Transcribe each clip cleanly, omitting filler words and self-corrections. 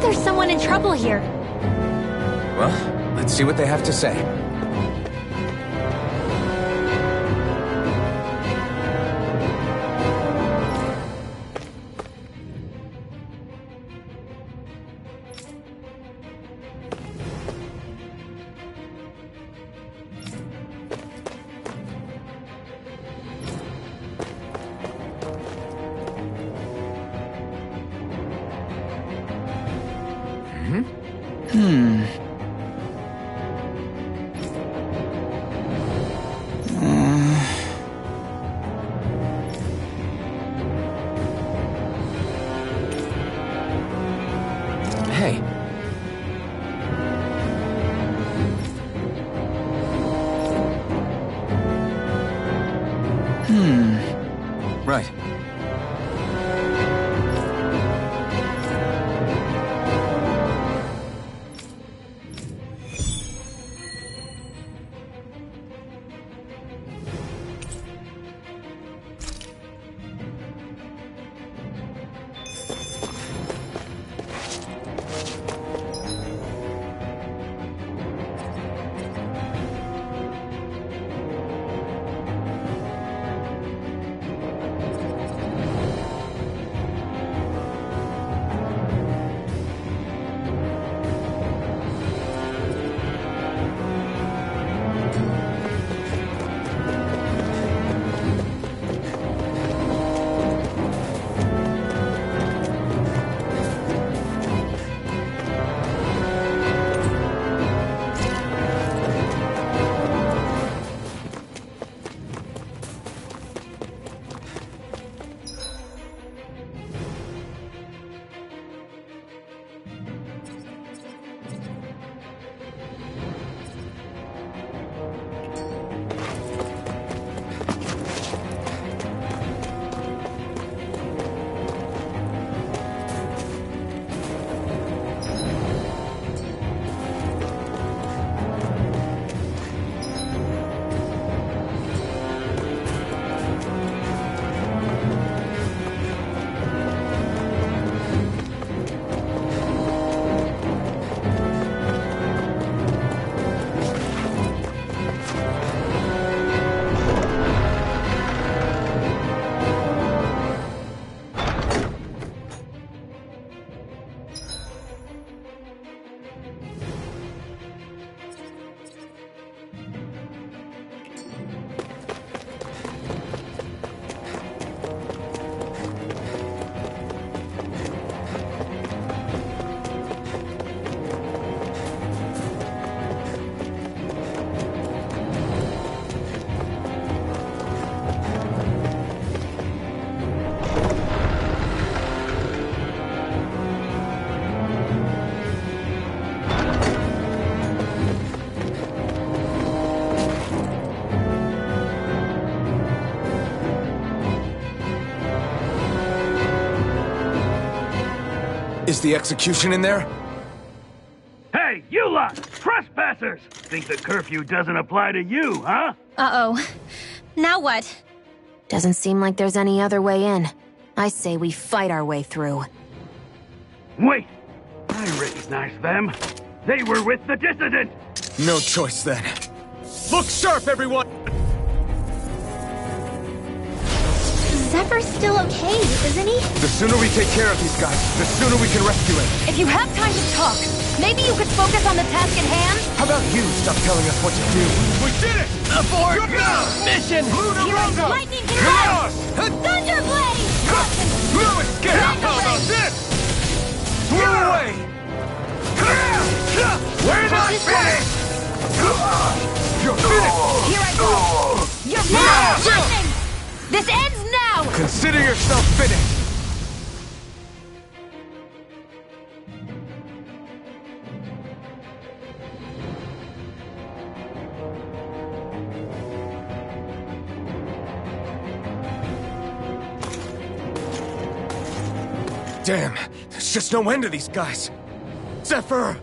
There's someone in trouble here. Well, let's see what they have to say. Hey. Right. Is the execution in there? Hey, you lot! Trespassers! Think the curfew doesn't apply to you, huh? Uh-oh. Now what? Doesn't seem like there's any other way in. I say we fight our way through. Wait! I recognize them. They were with the dissident! No choice then. Look sharp, everyone! Zephyr's still okay, isn't he? The sooner we take care of these guys, the sooner we can rescue him. If you have time to talk, maybe you could focus on the task at hand? How about you stop telling us what to do? We did it! Abort! Mission! Heroes, lightning can Thunderblade! No escape! How about this? Flew away! We're not finished! You're finished! Here I go! You're finished! Lightning! This ends now! Consider yourself finished! Damn, there's just no end to these guys. Zephyr!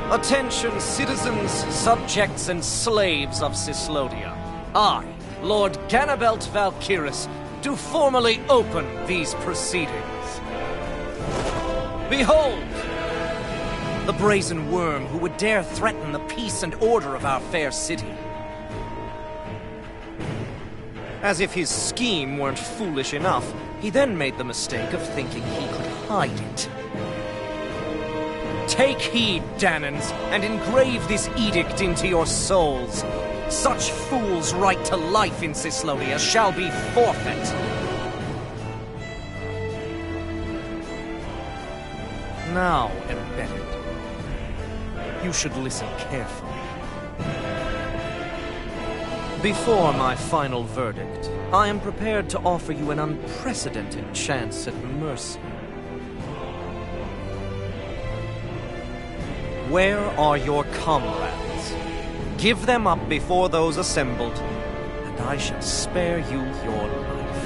Attention, citizens, subjects, and slaves of CYLODIA. I, Lord Ganabelt Valkyris, do formally open these proceedings. Behold! The brazen worm who would dare threaten the peace and order of our fair city. As if his scheme weren't foolish enough, he then made the mistake of thinking he could hide it. Take heed, Danans, and engrave this edict into your souls. Such fools' right to life in CYLODIA shall be forfeit. Now, embedded, you should listen carefully. Before my final verdict, I am prepared to offer you an unprecedented chance at mercy. Where are your comrades? Give them up before those assembled, and I shall spare you your life.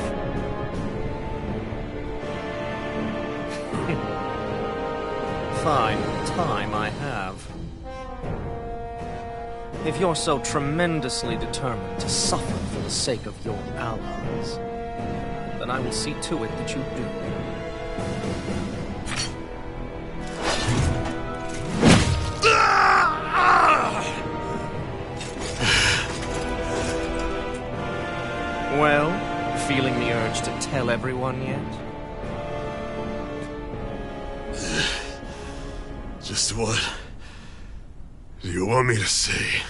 Fine time I have. If you're so tremendously determined to suffer for the sake of your allies, then I will see to it that you do. Well, feeling the urge to tell everyone yet? Just what do you want me to say?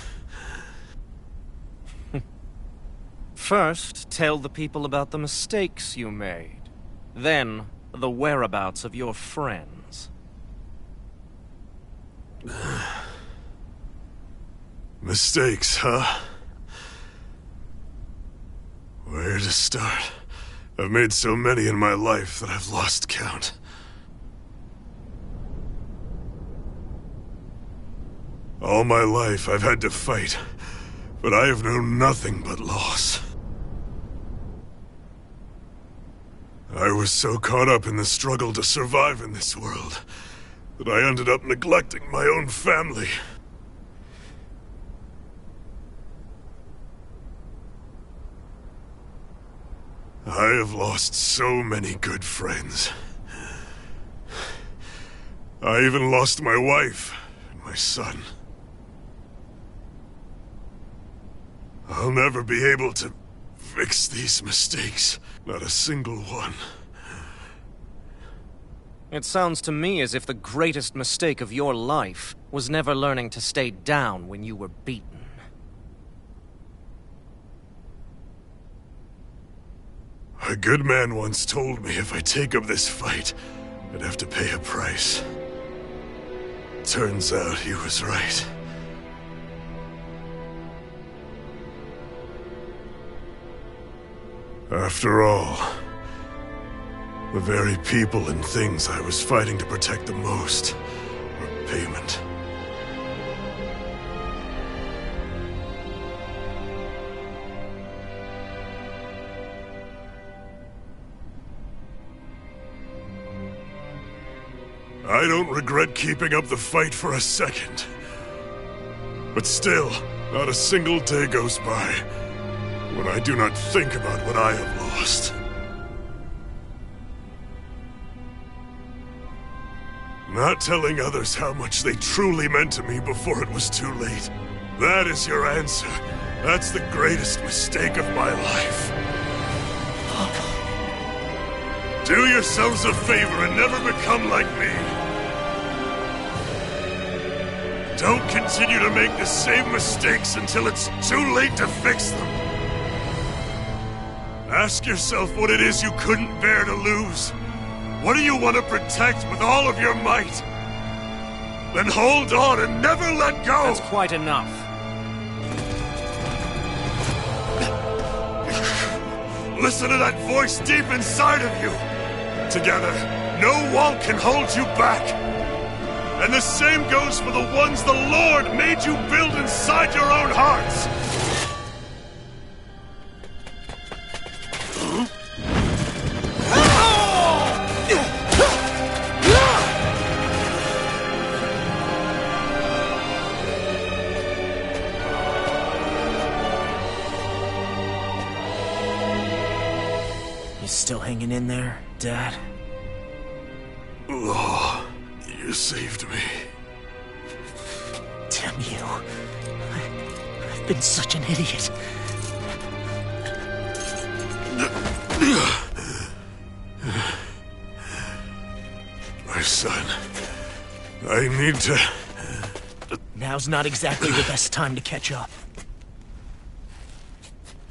First, tell the people about the mistakes you made. Then, the whereabouts of your friends. Mistakes, huh? Where to start? I've made so many in my life that I've lost count. All my life I've had to fight, but I have known nothing but loss. I was so caught up in the struggle to survive in this world that I ended up neglecting my own family. I have lost so many good friends. I even lost my wife and my son. I'll never be able to fix these mistakes. Not a single one. It sounds to me as if the greatest mistake of your life was never learning to stay down when you were beaten. A good man once told me if I take up this fight, I'd have to pay a price. Turns out he was right. After all, the very people and things I was fighting to protect the most were payment. I don't regret keeping up the fight for a second. But still, not a single day goes by when I do not think about what I have lost. Not telling others how much they truly meant to me before it was too late. That is your answer. That's the greatest mistake of my life. Do yourselves a favor and never become like me. Don't continue to make the same mistakes until it's too late to fix them. Ask yourself what it is you couldn't bear to lose. What do you want to protect with all of your might? Then hold on and never let go! That's quite enough. Listen to that voice deep inside of you! Together, no wall can hold you back! And the same goes for the ones the Lord made you build inside your own hearts! You still hanging in there, Dad? Oh, you saved me. Damn you. I've been such an idiot. My son, I need to... Now's not exactly the best time to catch up.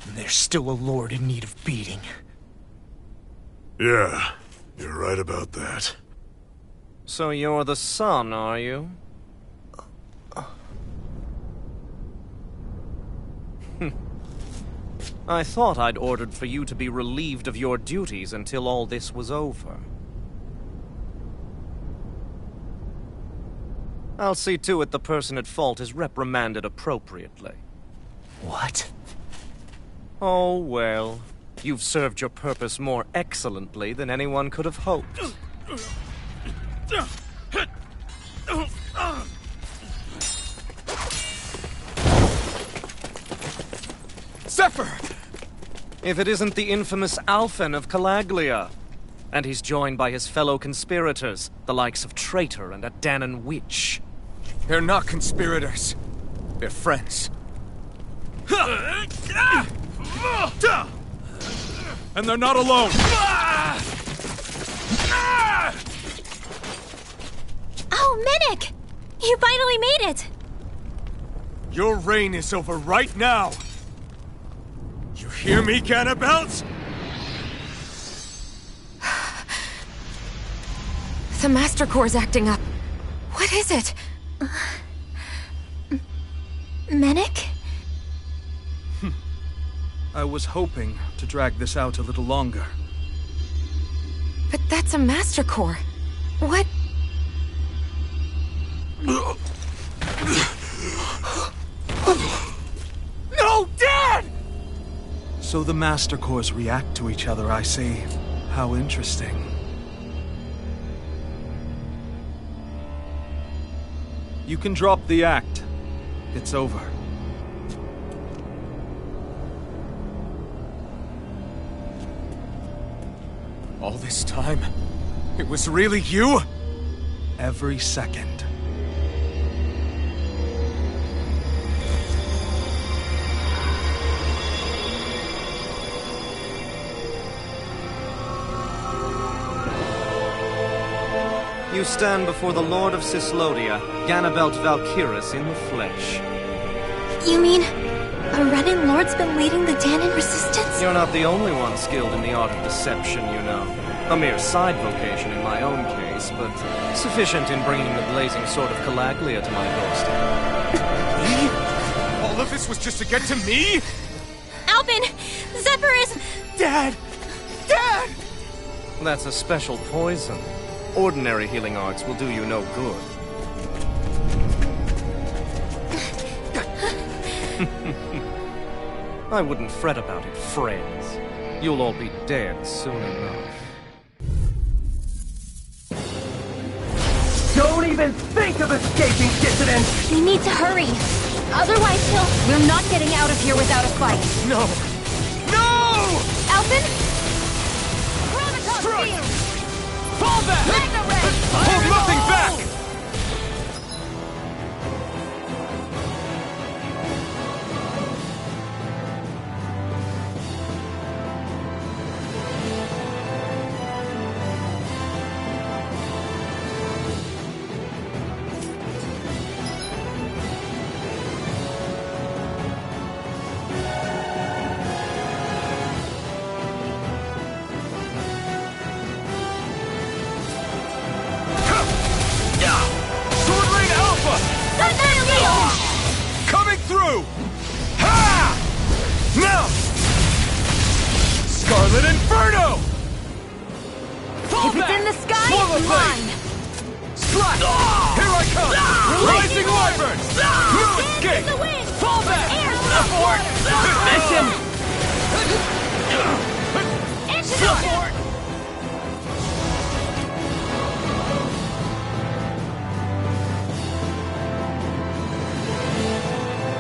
There's still a lord in need of beating. Yeah, you're right about that. So you're the son, are you? I thought I'd ordered for you to be relieved of your duties until all this was over. I'll see to it the person at fault is reprimanded appropriately. What? Oh, well. You've served your purpose more excellently than anyone could have hoped. Zephyr! If it isn't the infamous Alphen of Calaglia. And he's joined by his fellow conspirators, the likes of Traitor and a Danon Witch. They're not conspirators. They're friends. And they're not alone! Oh, Minnick! You finally made it! Your reign is over right now! You hear me, Cannibals? The Master Core's acting up. What is it? Minnick? I was hoping to drag this out a little longer. But that's a Master Core. What? No, Dad! So the Master Cores react to each other, I see. How interesting. You can drop the act. It's over. All this time, it was really you? Every second. You stand before the Lord of CYLODIA, Ganabelt Valkyris in the flesh. You mean a Renin Lord's been leading the Danon resistance? You're not the only one skilled in the art of deception, you know. A mere side vocation in my own case, but sufficient in bringing the blazing sword of Calaglia to my doorstep. Me? All of this was just to get to me? Alvin! Zephyr is... Dad! Dad! That's a special poison. Ordinary healing arts will do you no good. I wouldn't fret about it, friends. You'll all be dead soon enough. Don't even think of escaping, dissident! We need to hurry. Otherwise, we're not getting out of here without a fight. No! No! Alvin? Strike! Fall back! Hold nothing back! Coming through! Ha! Now! Scarlet Inferno! If it's in the sky, it's mine! Strike! Here I come! Rising Wyverns! No escape! The wind! Fall back! Air Abort! Mission! Into the fort!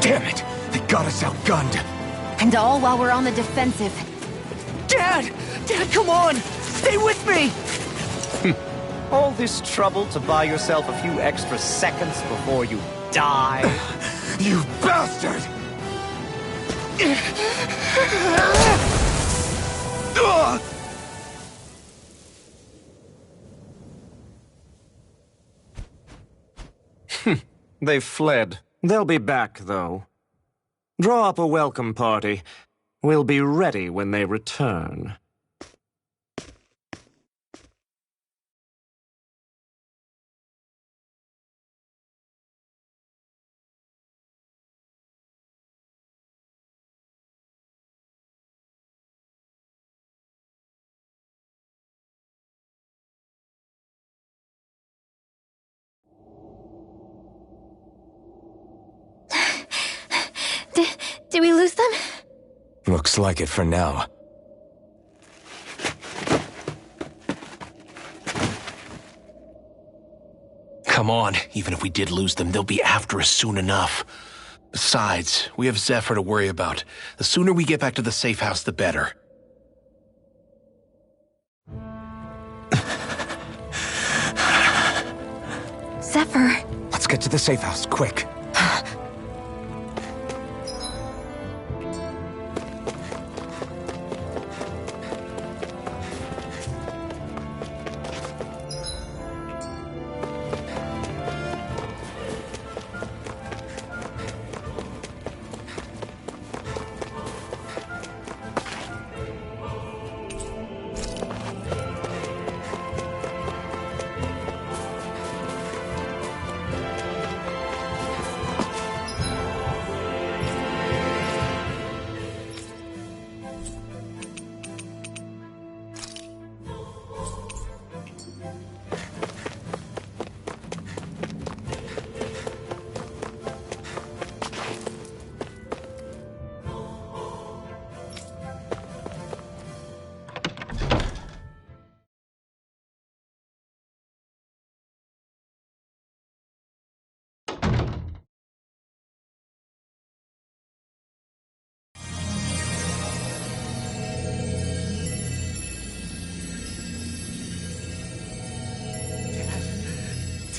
Damn it! They got us outgunned! And all while we're on the defensive. Dad! Dad, come on! Stay with me! All this trouble to buy yourself a few extra seconds before you die? You bastard! They've fled. They'll be back, though. Draw up a welcome party. We'll be ready when they return. Did we lose them? Looks like it for now. Come on, even if we did lose them, they'll be after us soon enough. Besides, we have Zephyr to worry about. The sooner we get back to the safe house, the better. Zephyr. Let's get to the safe house, quick.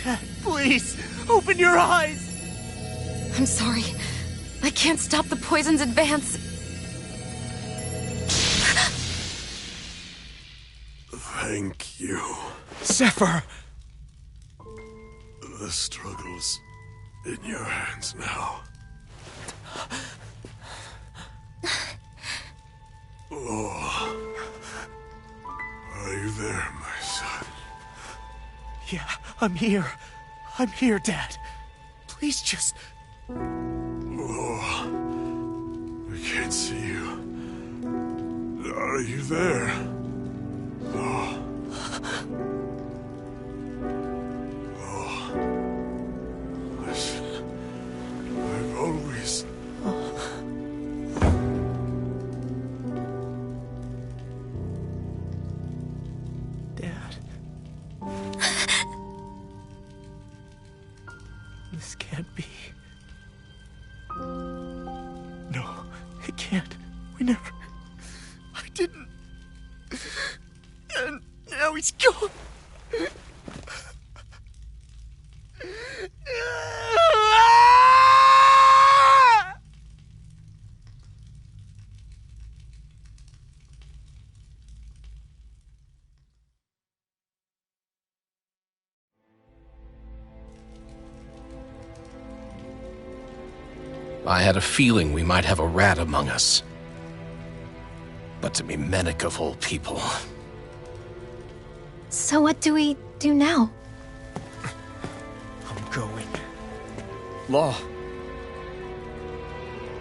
Dad, please, open your eyes! I'm sorry. I can't stop the poison's advance. Thank you. Zephyr! The struggle's in your hands now. Oh. Are you there, my son? Yeah, I'm here. I'm here, Dad. Please just... Oh. I can't see you. Are you there? Oh. Oh. Listen. I've always... Dad. This can't be. No, it can't. We never... I didn't... And now he's gone. I had a feeling we might have a rat among us. But to be Mennick of all people... So what do we do now? I'm going. Law.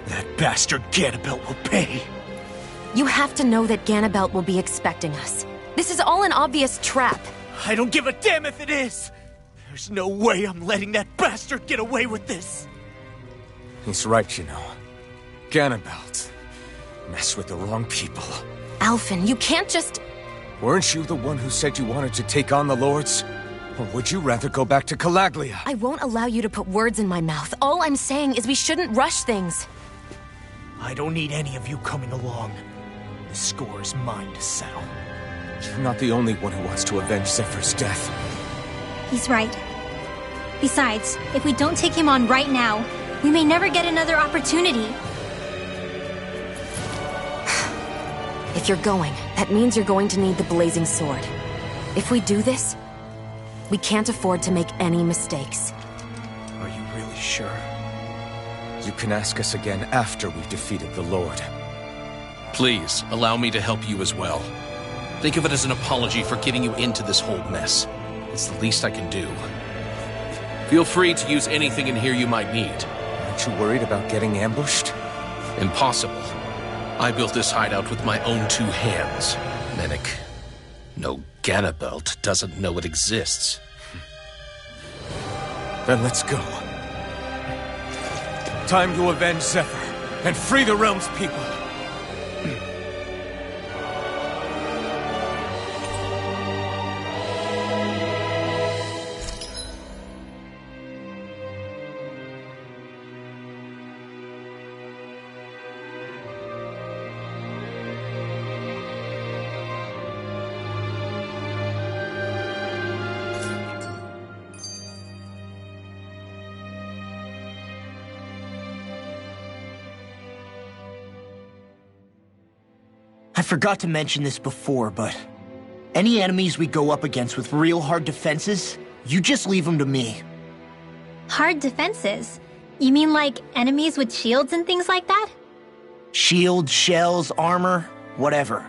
That bastard Ganabelt will pay. You have to know that Ganabelt will be expecting us. This is all an obvious trap. I don't give a damn if it is! There's no way I'm letting that bastard get away with this! He's right, you know. Ganabelt. Mess with the wrong people. Alphen, you can't just... Weren't you the one who said you wanted to take on the Lords? Or would you rather go back to Calaglia? I won't allow you to put words in my mouth. All I'm saying is we shouldn't rush things. I don't need any of you coming along. The score is mine to settle. You're not the only one who wants to avenge Zephyr's death. He's right. Besides, if we don't take him on right now, we may never get another opportunity. If you're going, that means you're going to need the Blazing Sword. If we do this, we can't afford to make any mistakes. Are you really sure? You can ask us again after we've defeated the Lord. Please, allow me to help you as well. Think of it as an apology for getting you into this whole mess. It's the least I can do. Feel free to use anything in here you might need. Aren't you worried about getting ambushed? Impossible. I built this hideout with my own 2 hands. Mennick. No Ganabelt doesn't know it exists. Then let's go. Time to avenge Zephyr and free the realm's people. I forgot to mention this before, but any enemies we go up against with real hard defenses, you just leave them to me. Hard defenses? You mean like enemies with shields and things like that? Shields, shells, armor, whatever.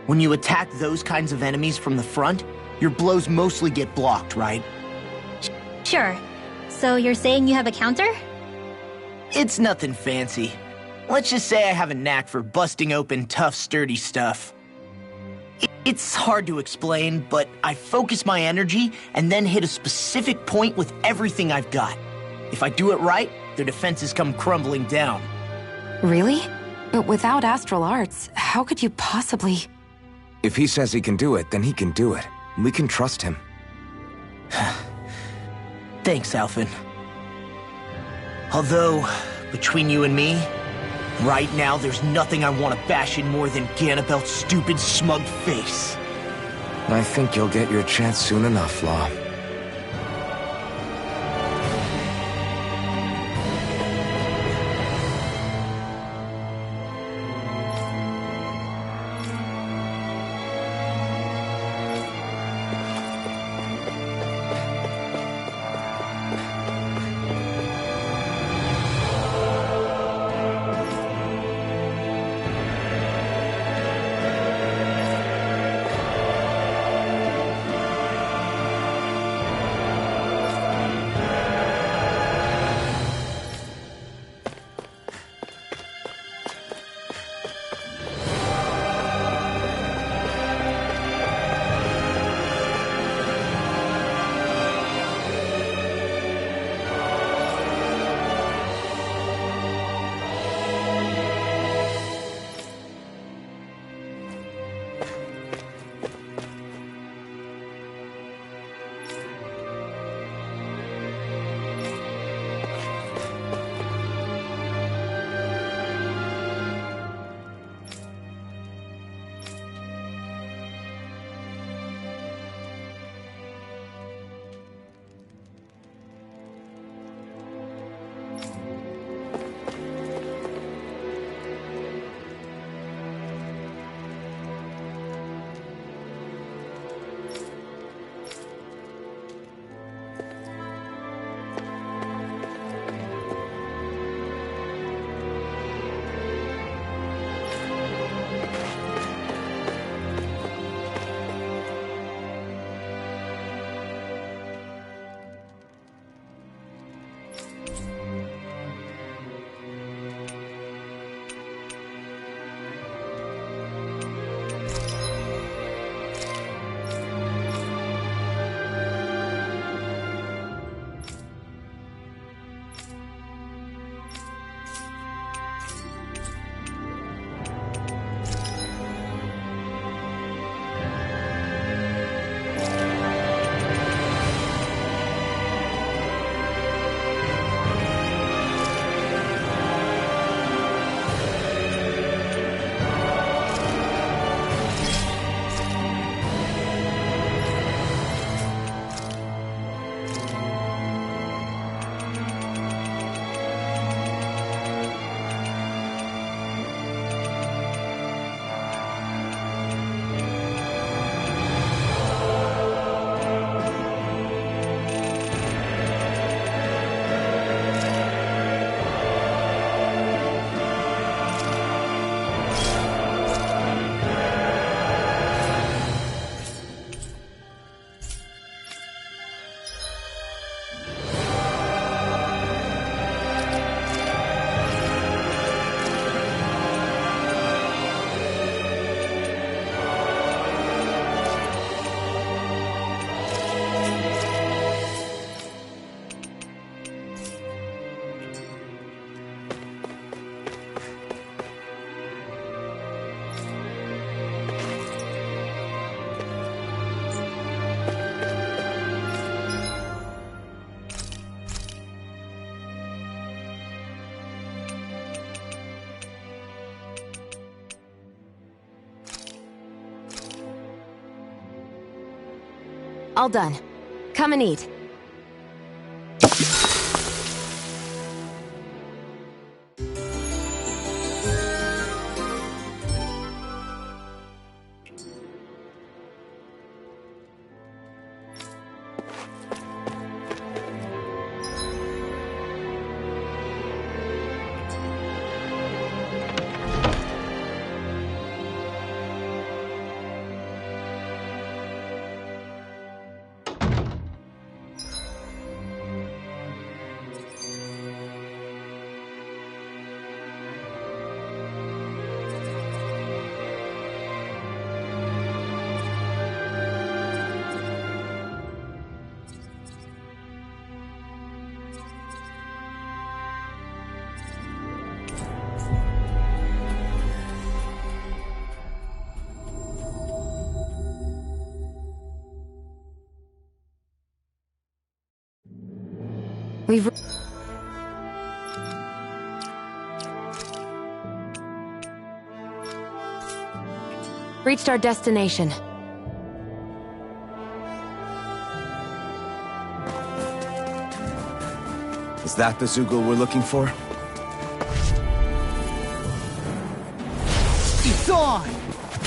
When you attack those kinds of enemies from the front, your blows mostly get blocked, right? Sure. So you're saying you have a counter? It's nothing fancy. Let's just say I have a knack for busting open tough, sturdy stuff. It's hard to explain, but I focus my energy and then hit a specific point with everything I've got. If I do it right, their defenses come crumbling down. Really? But without astral arts, how could you possibly... If he says he can do it, then he can do it. We can trust him. Thanks, Alphen. Although, between you and me, right now there's nothing I want to bash in more than Ganabelt's stupid, smug face. I think you'll get your chance soon enough, Law. All done. Come and eat. We've reached our destination. Is that the Zugel we're looking for? It's on!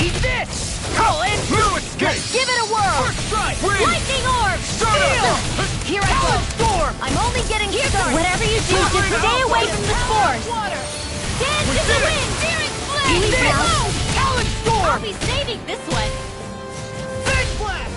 Eat this! Colin! No escape! Give it a whirl! First strike! Win! Lightning orb! Steel! Here I go! Storm! I'm only getting started! Whatever you do, just stay away from the spores! Dance to the wind! Searing flame! Eat this! Talon Storm! I'll be saving this one! Big Blast!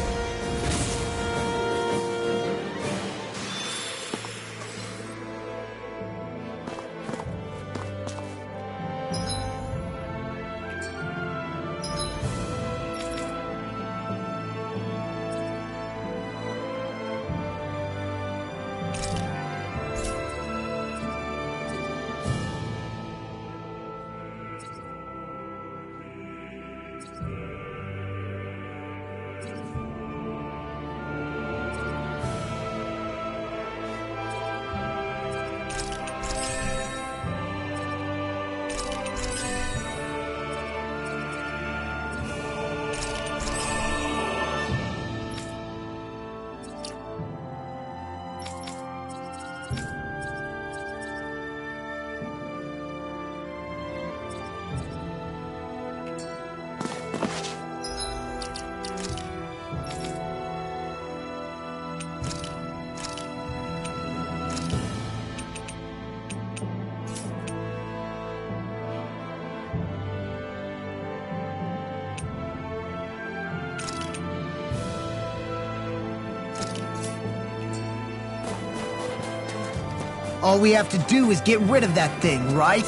All we have to do is get rid of that thing, right?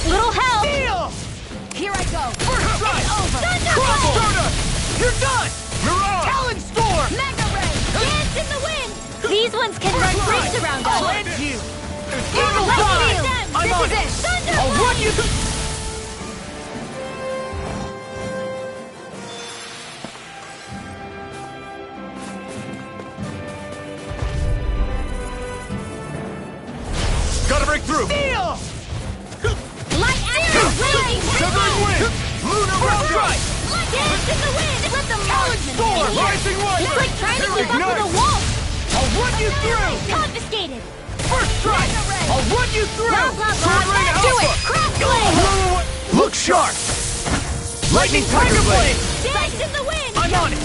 Little help! Steel! Here I go! First strike! It's over! Crumble! You're done! Mirage! Talon Storm! Mega Ray! Dance in the wind! These ones can run rings around us! I'll end you! Evil Time! I'm on it! I'll run you through... Gotta break through! Steel! Light arrow! Blade! Severing wind! Lunar First strike! Dance in the wind! Let them Talon Storm! Rising one! It's like trying to keep up with a Ignite! wolf! I'll run you through! Confiscated! First strike! I'll run you through! Blah, blah, blah! Sword Ring Do it! Alpha! Cross blade! Look sharp! Lightning Tiger Blade! Dance in the wind! I'm on it!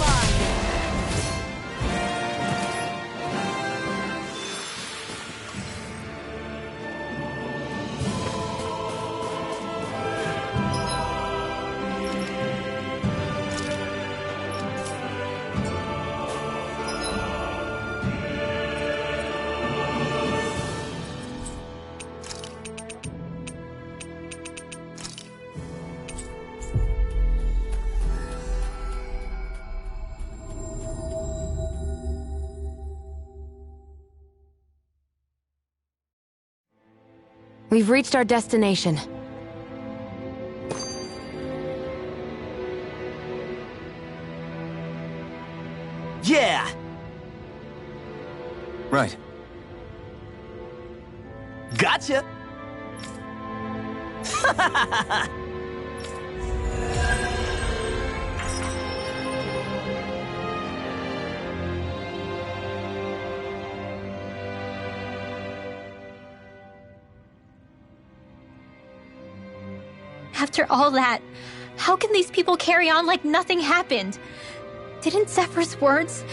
We've reached our destination. Yeah! Right. Gotcha! After all that, how can these people carry on like nothing happened? Didn't Zephyr's words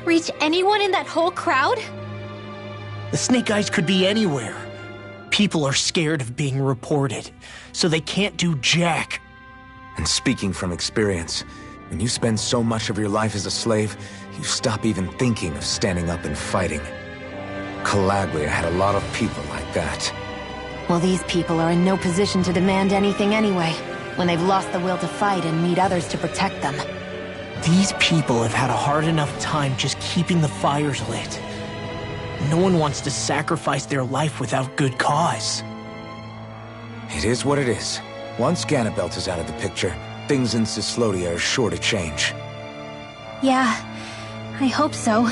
reach anyone in that whole crowd? The Snake Eyes could be anywhere. People are scared of being reported, so they can't do jack. And speaking from experience, when you spend so much of your life as a slave, you stop even thinking of standing up and fighting. Calaglia had a lot of people like that. Well, these people are in no position to demand anything anyway, when they've lost the will to fight and need others to protect them. These people have had a hard enough time just keeping the fires lit. No one wants to sacrifice their life without good cause. It is what it is. Once Ganabelt is out of the picture, things in CYLODIA are sure to change. Yeah, I hope so.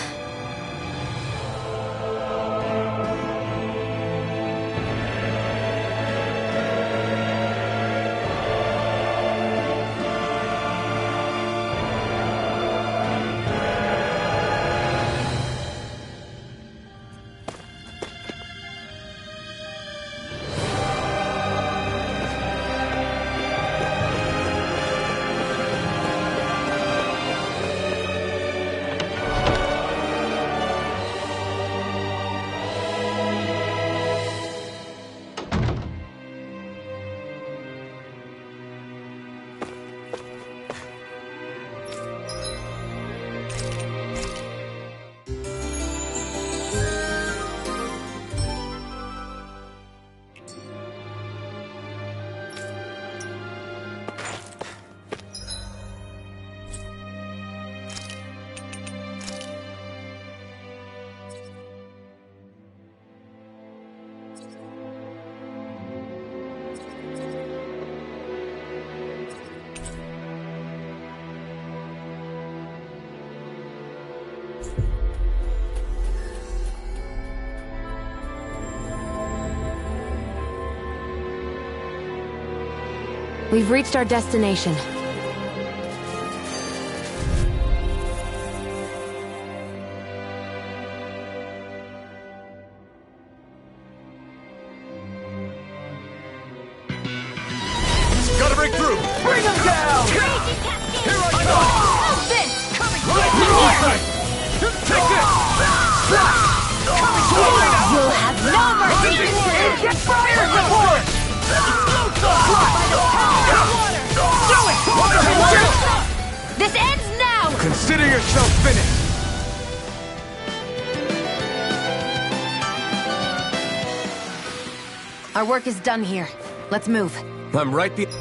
We've reached our destination. Gotta break through! Bring them down! Here I go! Coming right! Take this! Coming straight out! You'll have no mercy! Get fire support! This ends now! Consider yourself finished! Our work is done here. Let's move. I'm right behind.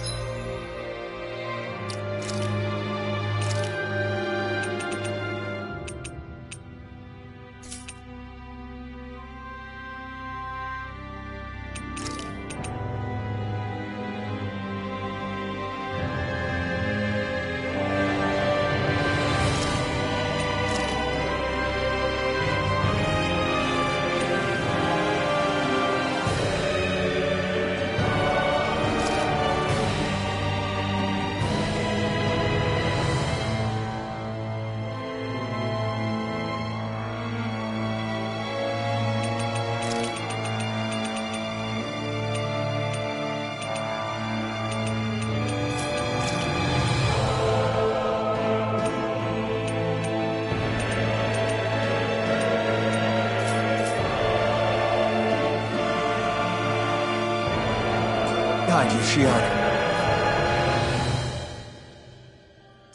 God, you, Shion.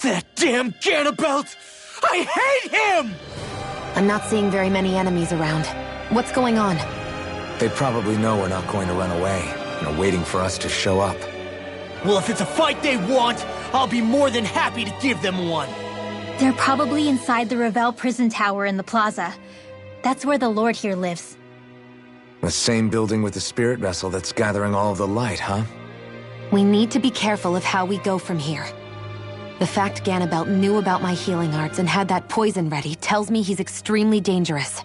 That damn Ganabelt! I hate him! I'm not seeing very many enemies around. What's going on? They probably know we're not going to run away, and are waiting for us to show up. Well, if it's a fight they want, I'll be more than happy to give them one. They're probably inside the Revel prison tower in the plaza. That's where the Lord here lives. The same building with the spirit vessel that's gathering all of the light, huh? We need to be careful of how we go from here. The fact Ganabelt knew about my healing arts and had that poison ready tells me he's extremely dangerous.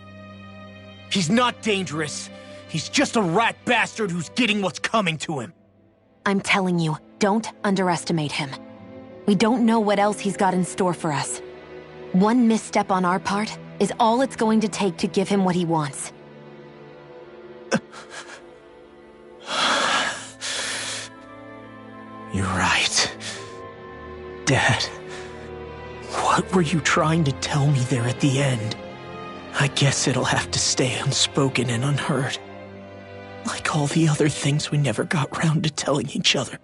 He's not dangerous. He's just a rat bastard who's getting what's coming to him. I'm telling you, don't underestimate him. We don't know what else he's got in store for us. One misstep on our part is all it's going to take to give him what he wants. Dad, what were you trying to tell me there at the end? I guess it'll have to stay unspoken and unheard. Like all the other things we never got round to telling each other.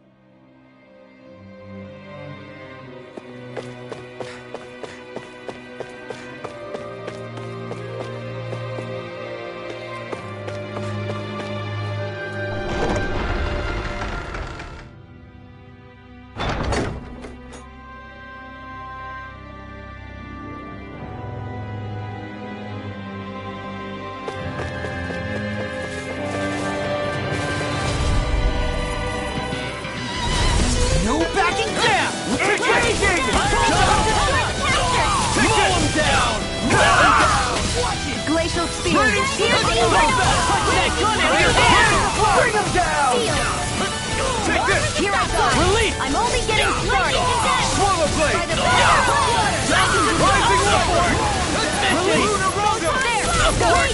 Glacial spear! Bring him down! Take this! Here I go! Release! I'm only getting started! Swallow blade! By the Rising upward! Release!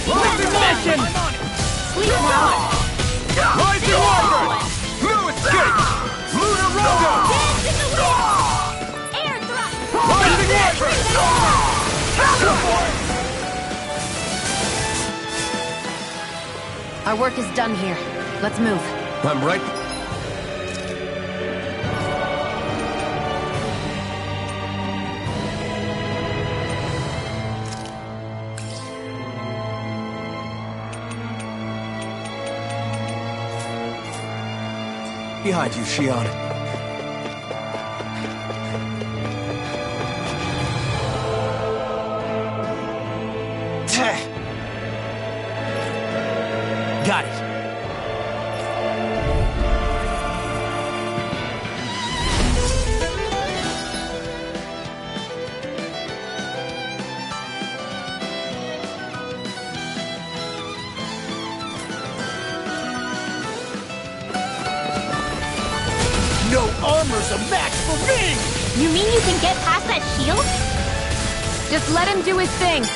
Rising mission! Sleep now! Rising Warbird! No escape! Lunar Rondo! Dance in the wind! Air thrust! Rising Warbird! Our work is done here. Let's move. I'm right. Behind you, Shion. Got it. No armor's a match for me! You mean you can get past that shield? Just let him do his thing.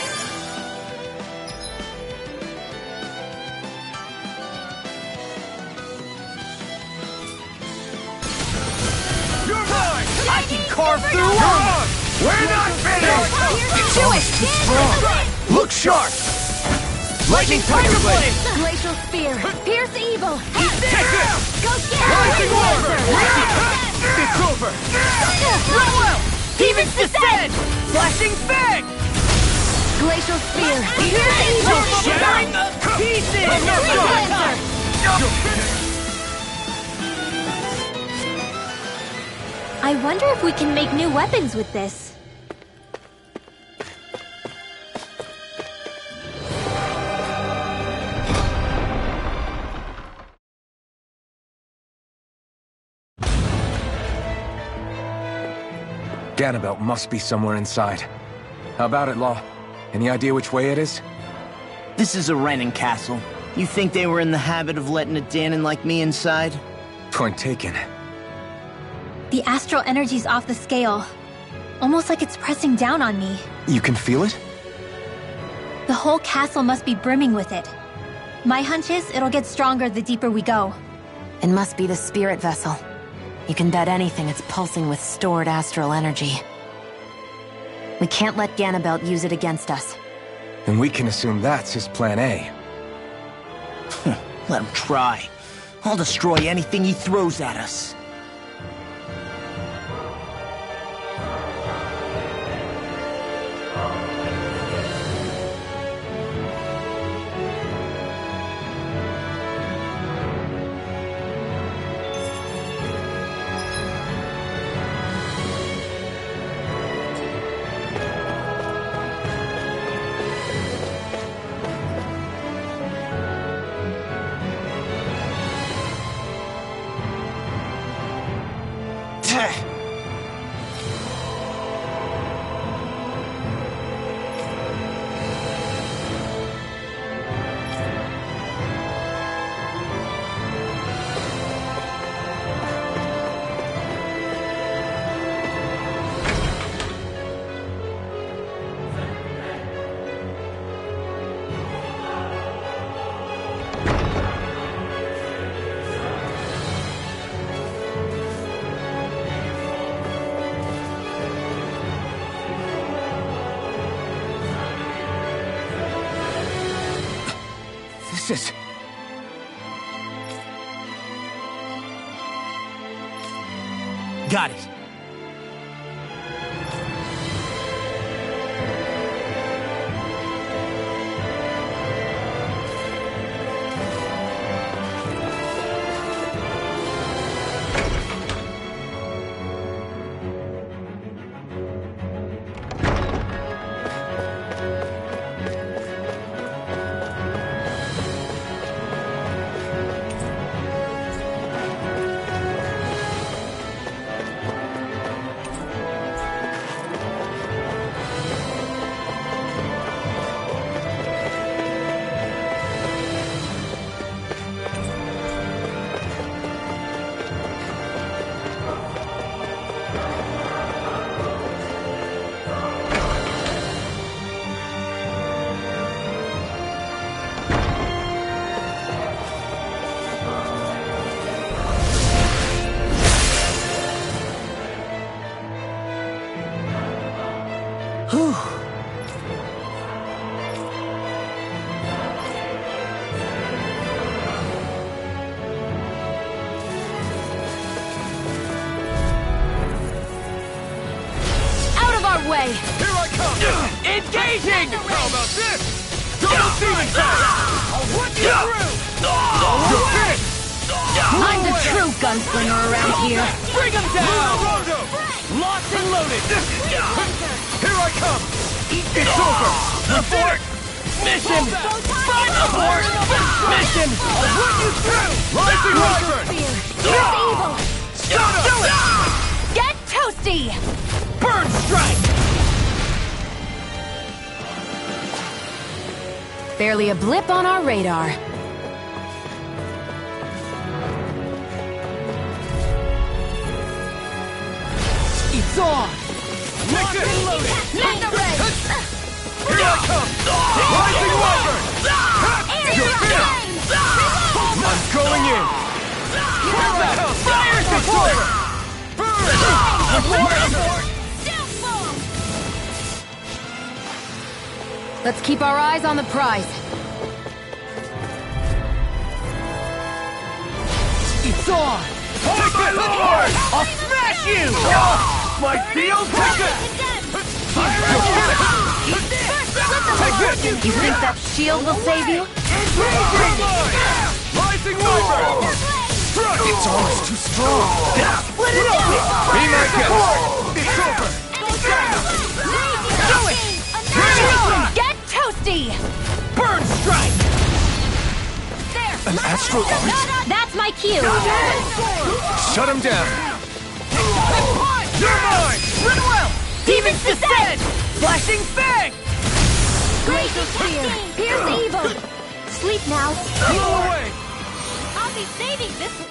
You're mine! I can carve through armor! We're not finished! Do it! Look sharp! Lightning Tiger Blade! Glacial spear! Pierce evil! Take this! Go get Rising Warbird! It's over! Well! Heaving Descent! Flashing Fang! Glacial spear! Pierce evil! Shattering the pieces! I wonder if we can make new weapons with this. Ganabelt must be somewhere inside. How about it, Law? Any idea which way it is? This is a Renin castle. You think they were in the habit of letting a Danon like me inside? Point taken. The astral energy's off the scale. Almost like it's pressing down on me. You can feel it? The whole castle must be brimming with it. My hunch is it'll get stronger the deeper we go. It must be the spirit vessel. You can bet anything it's pulsing with stored astral energy. We can't let Ganabelt use it against us. And we can assume that's his plan A. Let him try. I'll destroy anything he throws at us. stasis! Got it. Way. Here I come! Engaging! How about this? Double demon fire! I'll run you through! You're finished! I'm the true gunslinger around here. Bring him down! Rondo! Locked and loaded! Here I come! It's over! Report! Mission! Report! Mission! I'll run you through! Rising Wyvern! Here's evil! Do it! Get toasty! Burn strike! Barely a blip on our radar. It's on! Locked and loaded! Make the race! Here I come! Rising Wyvern! You're finished! I'm going in! Here I come! Fire destroyer! Burn! Let's keep our eyes on the prize. It's on! Take this, Lord! I'll smash you! My field ticket! Take this! You think that shield will save you? Rising Wyvern! It's almost too strong! Split it up! Be my guest! It's over! Do it! Get toasty! Burn strike! There! An astral art? That's my cue! Shut him down! You're mine! Goodwill! Demons descend! Flashing fang! Glacial Spear! Here's evil! Sleep now. Blow away! I'll be saving this one.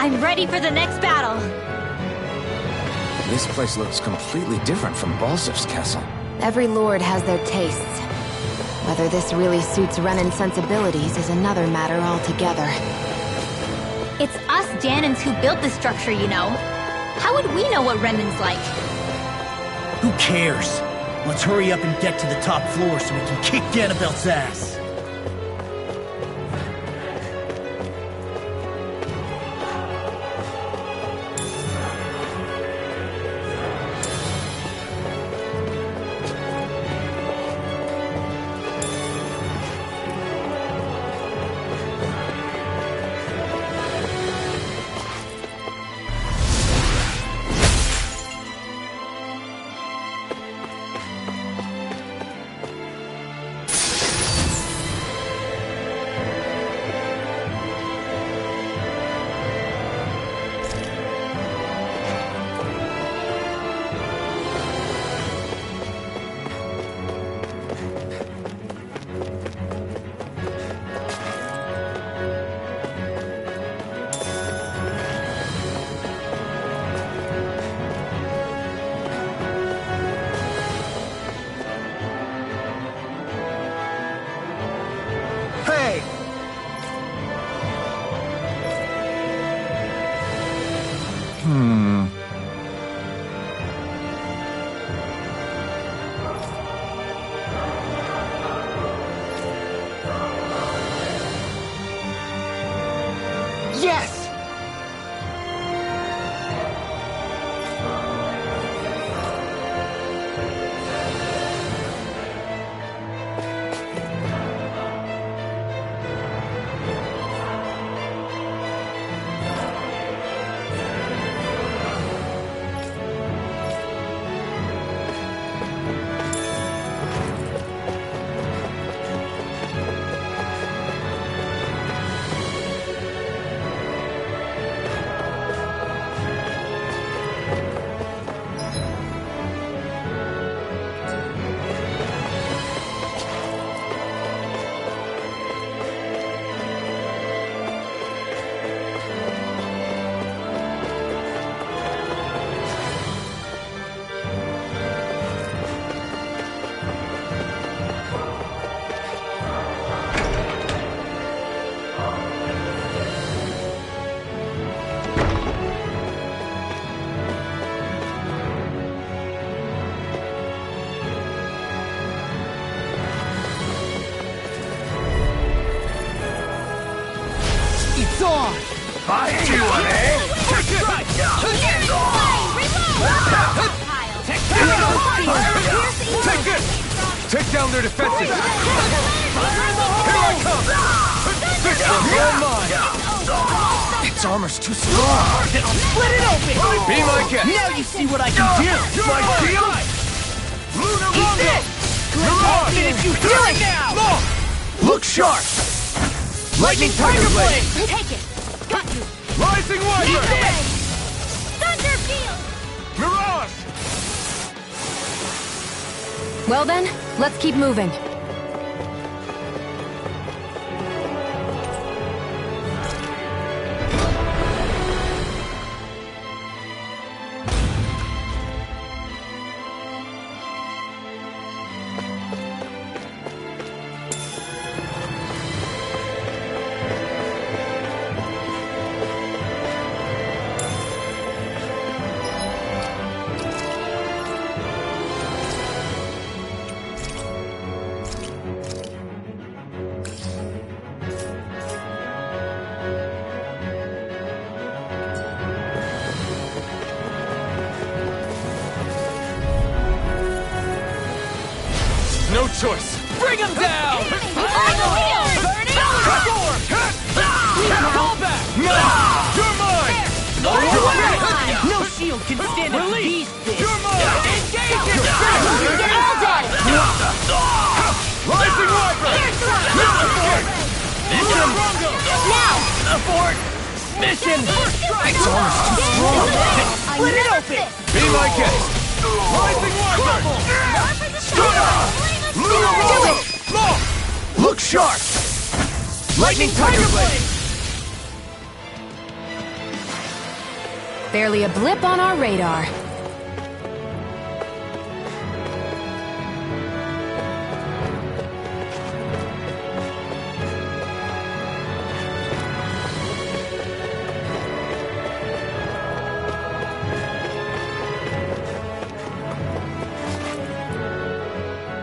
I'm ready for the next battle. This place looks completely different from Balzer's castle. Every lord has their tastes. Whether this really suits Renan's sensibilities is another matter altogether. It's us Danans who built this structure, you know. How would we know what Renan's like? Who cares? Let's hurry up and get to the top floor so we can kick Annabelle's ass. Yes! Take down their defenses! Here I come! This one's all mine! Its armor's too strong! Then I'll split it open! Be my guest! Now you see what I can do! My deal? Eat this! Let's finish you healing now! Look sharp! Lightning Tiger Blade! Take it! Got you! Rising Eat Wyvern! this! Thunder Field! Mirage! Well then, let's keep moving. No choice! Bring him down! On the wheel! Fall back! You're mine! No shield can stand up these fists! You're mine! Engage it! They're all dead! Rising Wyvern! Mission! Now! Abort! Mission! Its armor's too strong! Split it open! Be my guest! Rising Wyvern! Look sharp! Lightning Tiger Blade! Barely a blip on our radar.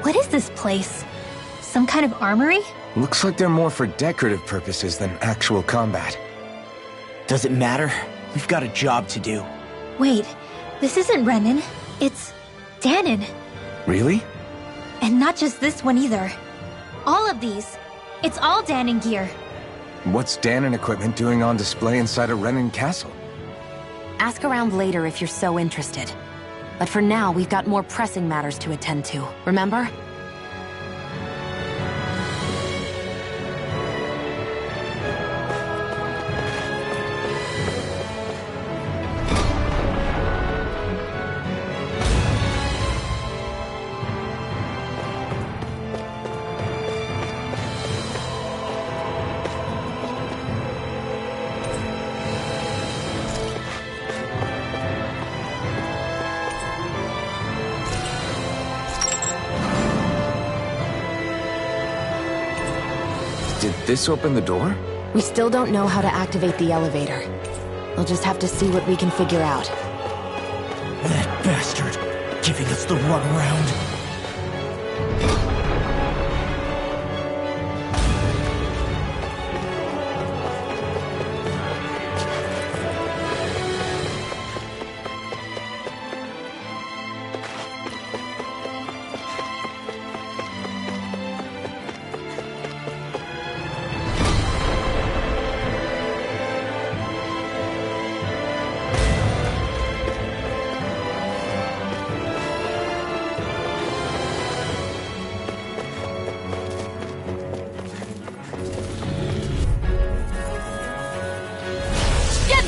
What is this place? Some kind of armory? Looks like they're more for decorative purposes than actual combat. Does it matter? We've got a job to do. Wait, this isn't Renan. It's Danon. Really? And not just this one either. All of these. It's all Danon gear. What's Danon equipment doing on display inside a Renan castle? Ask around later if you're so interested. But for now, we've got more pressing matters to attend to, remember? Did this open the door? We still don't know how to activate the elevator. We'll just have to see what we can figure out. That bastard, giving us the runaround.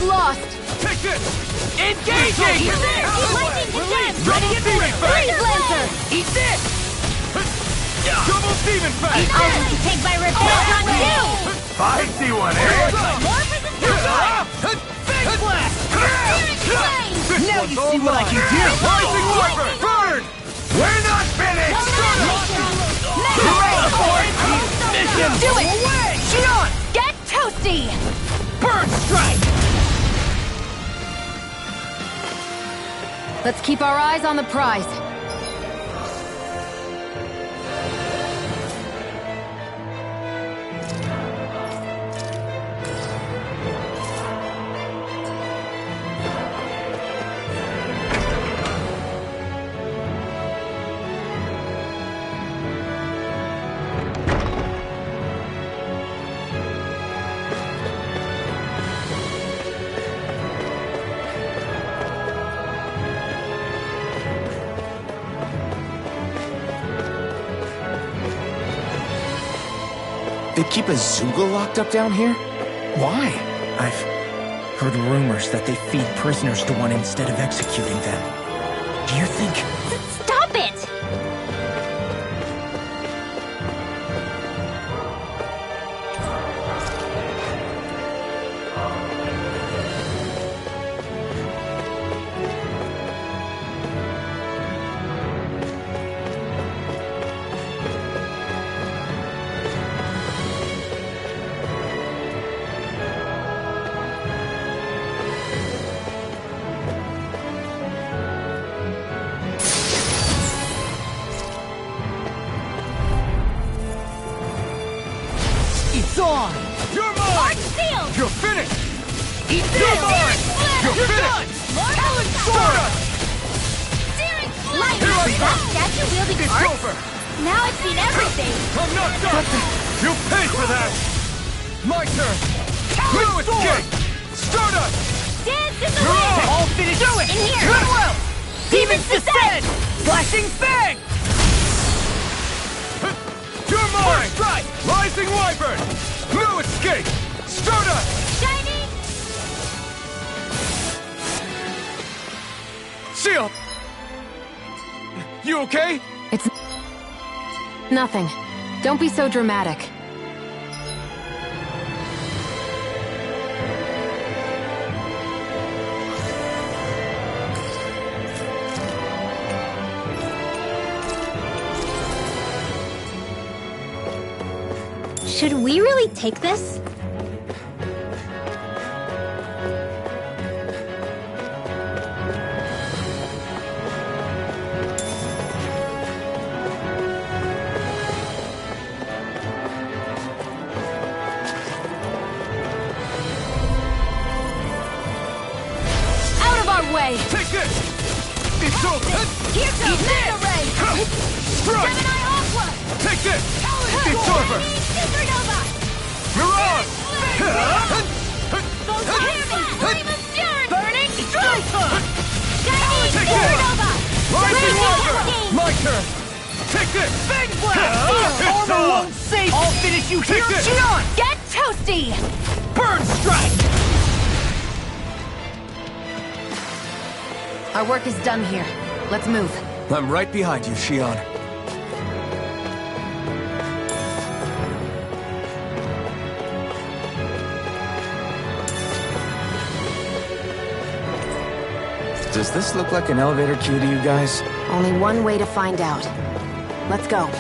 Lost! Take this! Engaging! Lightning again! Ready and moving! Freeze Lancer! Eat this! Double Demon Fang! I'm going to take my revenge on you! I see one, eh? More for the circle! Big Blast! Now you see what I can do! Rising Wyvern! Burn! We're not finished! Mission! Do it! Away! Gion! Get toasty! Burn Strike! Let's keep our eyes on the prize. They keep a Zoogle locked up down here? Why? I've heard rumors that they feed prisoners to one instead of executing them. Do you think... Stop it! It's on! You're mine! Arch Seal! You're finished! You're mine! You're finished! Talon Stardust! Searing Flame! Here I That come! statue wielding It's arts? over! Now I've seen everything! I'm not done! You paid for that! My turn! No escape! Stardust! Dance in the You're wind! up! All finished! Do it! In here! Goodwill! Demons descend! Flashing Fang! You're mine! Strike! Rising Wyvern! No escape! Stardust! Shining! Seal! You okay? It's nothing. Don't be so dramatic. Should we really take this? Out of our way! Take this! It's over! Here goes Mega Ray! Strike! Gemini Aqua! Take this! It's over! Supernova! Mirage! Burning Strike! Take this! Rising Water! My turn! Take this! Big Blast! It's Armor on! won't save! I'll finish you here, Take this! Xion! Get toasty! Burn Strike! Our work is done here. Let's move. I'm right behind you, Xion. Does this look like an elevator queue to you guys? Only one way to find out. Let's go.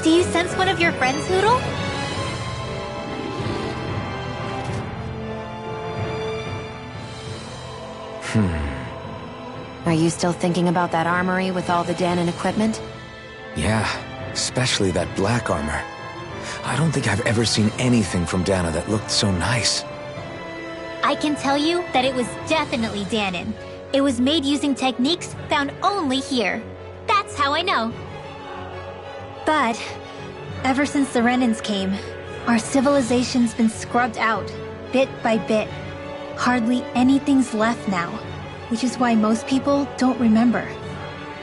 Do you sense one of your friends, Hoodle? Are you still thinking about that armory with all the Danon equipment? Yeah, especially that black armor. I don't think I've ever seen anything from Dana that looked so nice. I can tell you that it was definitely Danon. It was made using techniques found only here. That's how I know. But ever since the Renans came, our civilization's been scrubbed out, bit by bit. Hardly anything's left now, which is why most people don't remember.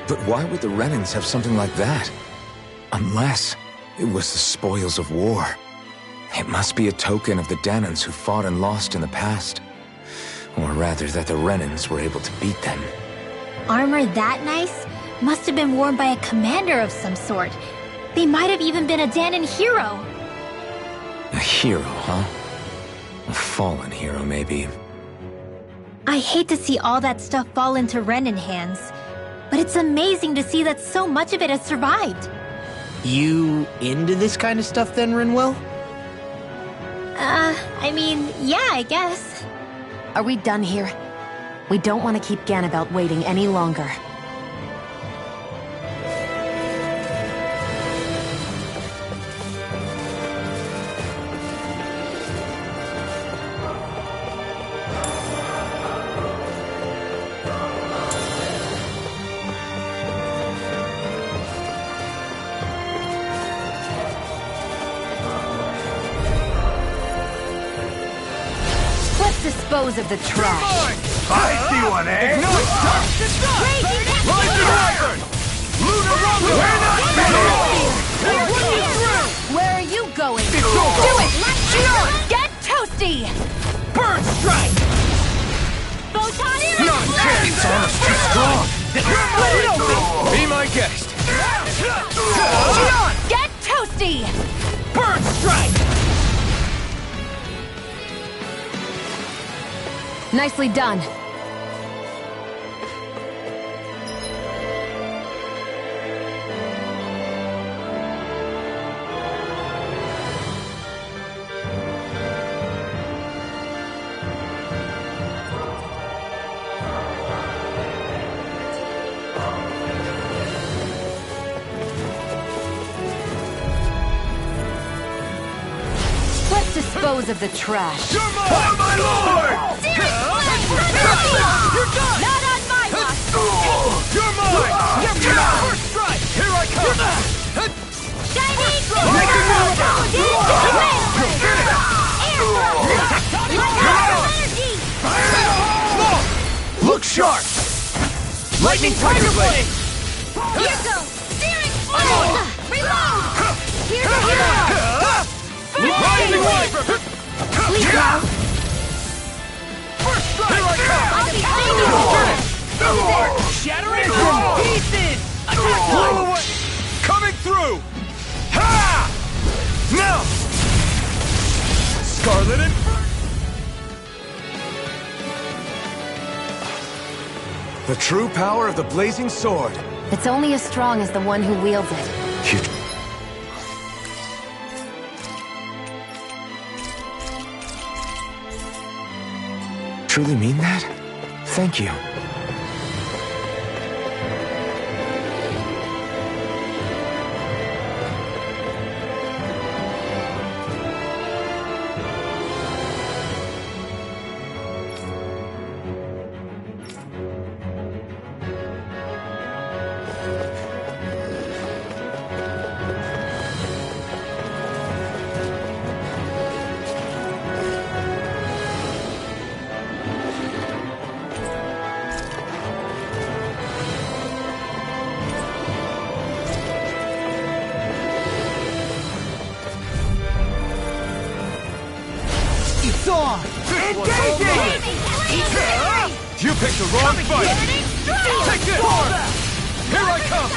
But why would the Renans have something like that? Unless it was the spoils of war. It must be a token of the Danons who fought and lost in the past. Or rather, that the Renans were able to beat them. Armor that nice must have been worn by a commander of some sort. They might have even been a Danon hero. A hero, huh? A fallen hero, maybe. I hate to see all that stuff fall into Renan hands, but it's amazing to see that so much of it has survived. You into this kind of stuff then, Rinwell? I mean, yeah, I guess. Are we done here? We don't want to keep Ganabelt waiting any longer. Let's dispose of the trash. Feisty one, eh? Rising Wyvern! Lunar Rondo! We're not Where are you going? It's over! Do it! Xion! Get toasty! Burn Strike! Photon Not a chance! Its armor's too strong! Split it open! Be my guest! Xion! Get toasty! Burn Strike! Nicely done. Let's dispose of the trash. You're mine! My lord! You're done! Not on my watch! You're mine! You're mine! First strike! Here I come! Shining! Making move! You're You're finished! Air Lightning Tiger Blade! Here goes! Steering flame! Reload! Here's a hero! Rising Wyvern! Sleep well. First strike! Here I come! I'll be saving you! Shattering to pieces! Attack Blow time! away! Coming through! Ha! Now! Scarlet Inferno! The true power of the blazing sword. It's only as strong as the one who wields it. You... truly mean that? Thank you. It's on! Engaging! You picked the wrong fight! Take this! Here I come!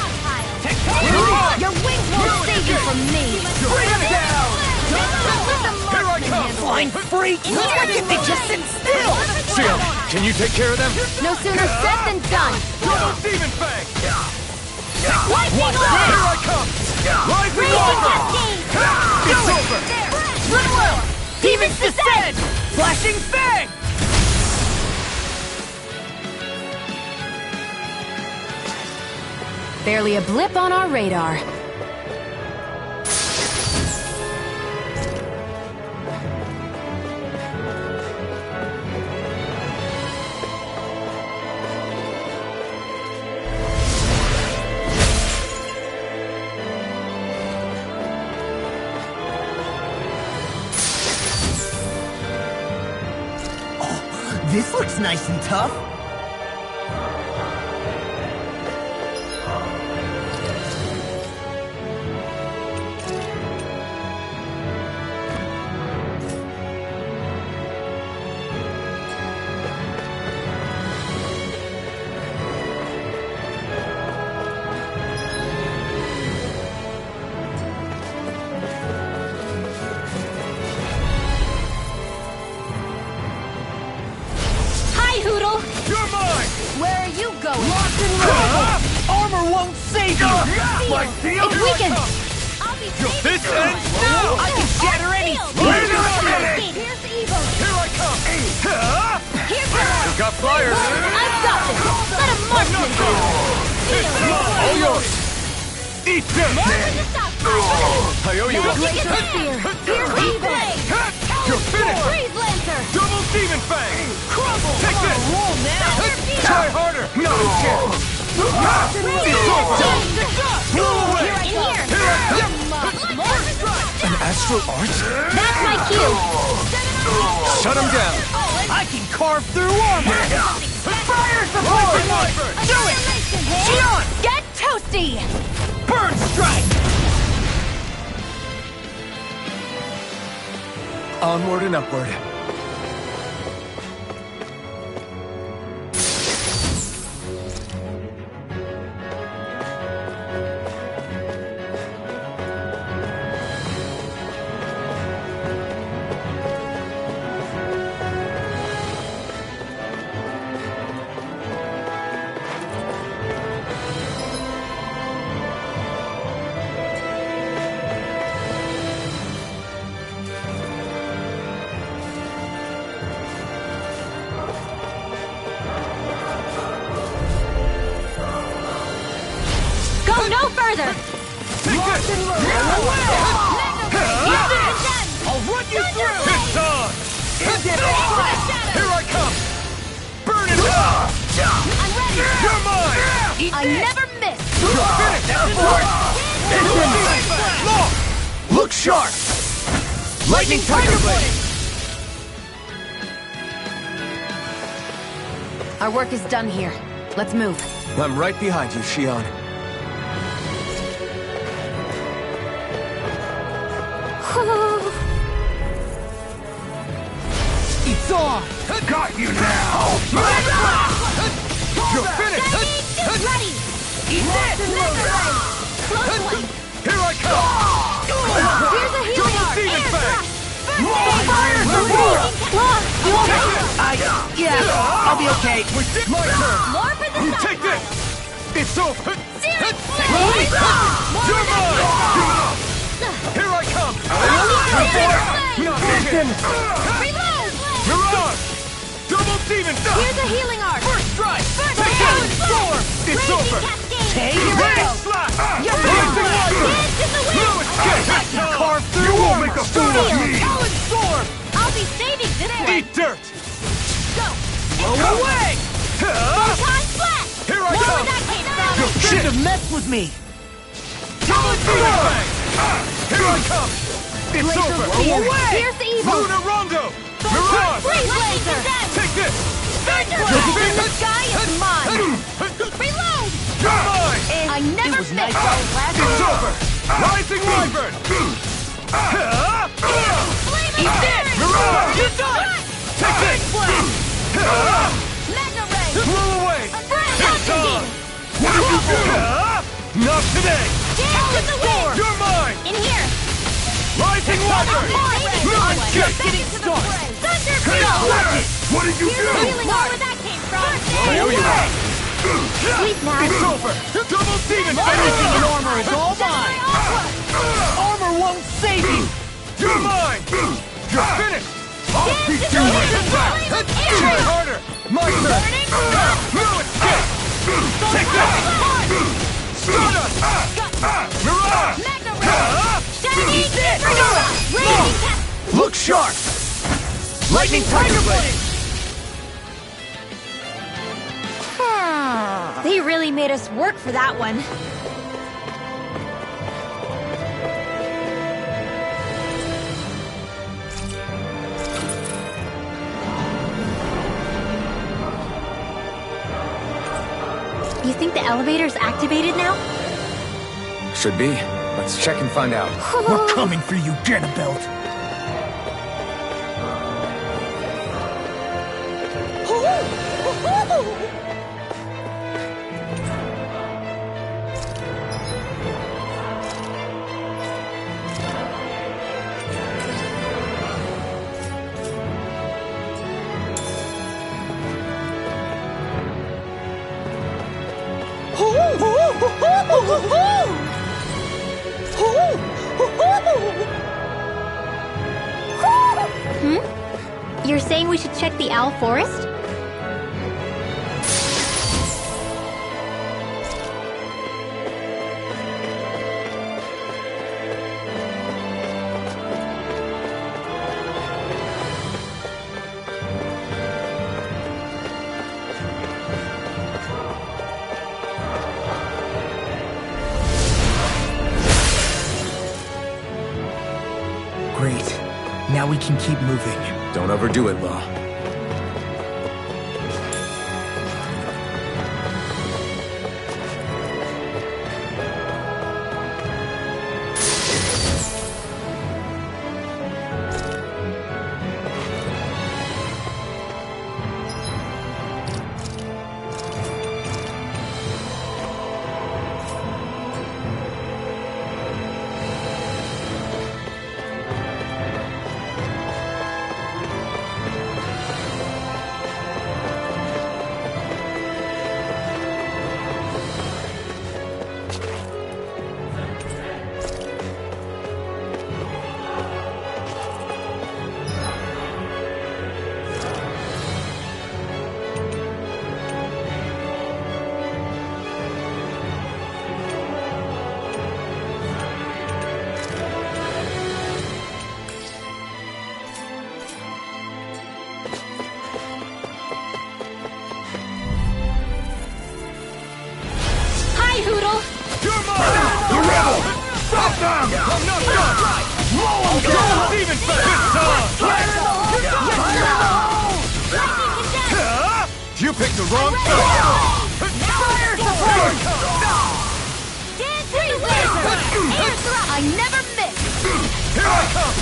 Your wings won't save you from me! Bring him down! Here I come! Flying freak! Why can't they just sit still? Seal, can you take care of them? No sooner said than done! Double Demon Fang! Lightning Here Orb! I come! Rising Raging Wyvern! Cascade! It's over! Goodwill! Demon's Descent! Flashing Fang! Barely a blip on our radar. This looks nice and tough. You're mine! Where are you going? Lock and load! Armor won't save you! My deal! It's weakened! I'll be This ends now! I can shatter any... Wait a minute! Here's evil! Here I come! Here's the You got flyers! I've got this! Let a marksman go! All yours! Eat this! I owe you one! Glacier Spear! Here's evil! You're finished! Freeze Lancer! Double Demon Fang! Crumble! Take this! Roll now! Try harder! No chance! It's over! Blow away! An astral art? That's my cue! Shut him down! I can carve through armor! Fire support! Do it! Gion! Get toasty! Burn strike! Onward and upward. Go no further! I'll run you through! It's on! Here I come! Burn it up! I'm ready! You're mine! Eat I this! never miss! You're finished! Look sharp! Lightning Tiger Blade! Our work is done here. Let's move. I'm right behind you, Shion. It's on! Got you now! You're finished! Ready! Eat this! Here I come! Here's a healing arc! Demon Fang! You okay? Yeah, I'll be okay. My turn! More for the Take this! It's over! Searing You're mine! Here I come! Not again! Reload! Mirage! Double demon! Here's a healing arc! First strike! Take it! It's over! Take it out! Slash! You're Rising Wyvern! Dance in the No wind! escape! Carve through You won't armor. make a fool of me! Talon Storm! I'll be saving this one! Eat dirt! Go! Blow away! Photon Blast! Here I Know come! where that came from! You Should have messed with me. Double demon fang! Here I come! It's Glacial over! Spear! away! Here's the evil! Lunar Rondo! Mirage! Freeze Laser! Take this! Thunder in the sky is mine! Reload! You're mine! I never was nice fail! while it lasted. It's over! Rising Wyvern! Eat this! Mirage! You're done! Take this! Mega Ray! Blow away! It's on! Not today! Dance in the wind! You're mine! In here! Rising Wyvern! I'm just getting started. Thunder Hey, Blow! Flash! What did you Here's the do? healing arc! Where that came from! I owe you one! Sleep now! It's over! Double demon Everything in fang! armor is all mine! Armor won't save you! You're mine! You're finished! I'll beat you the with wind! Try harder! My turn! No escape! Take this! Stardust! Mirage! Mega Ray! Shining Supernova! Raging Cat! Look sharp! Lightning Tiger Blade! They really made us work for that one. You think the elevator's activated now? Should be. Let's check and find out. We're coming for you, Genabelt. You're saying we should check the Owl Forest? Great. Now we can keep moving. Don't overdo it, Law. You picked the wrong side! I never miss! Here I come!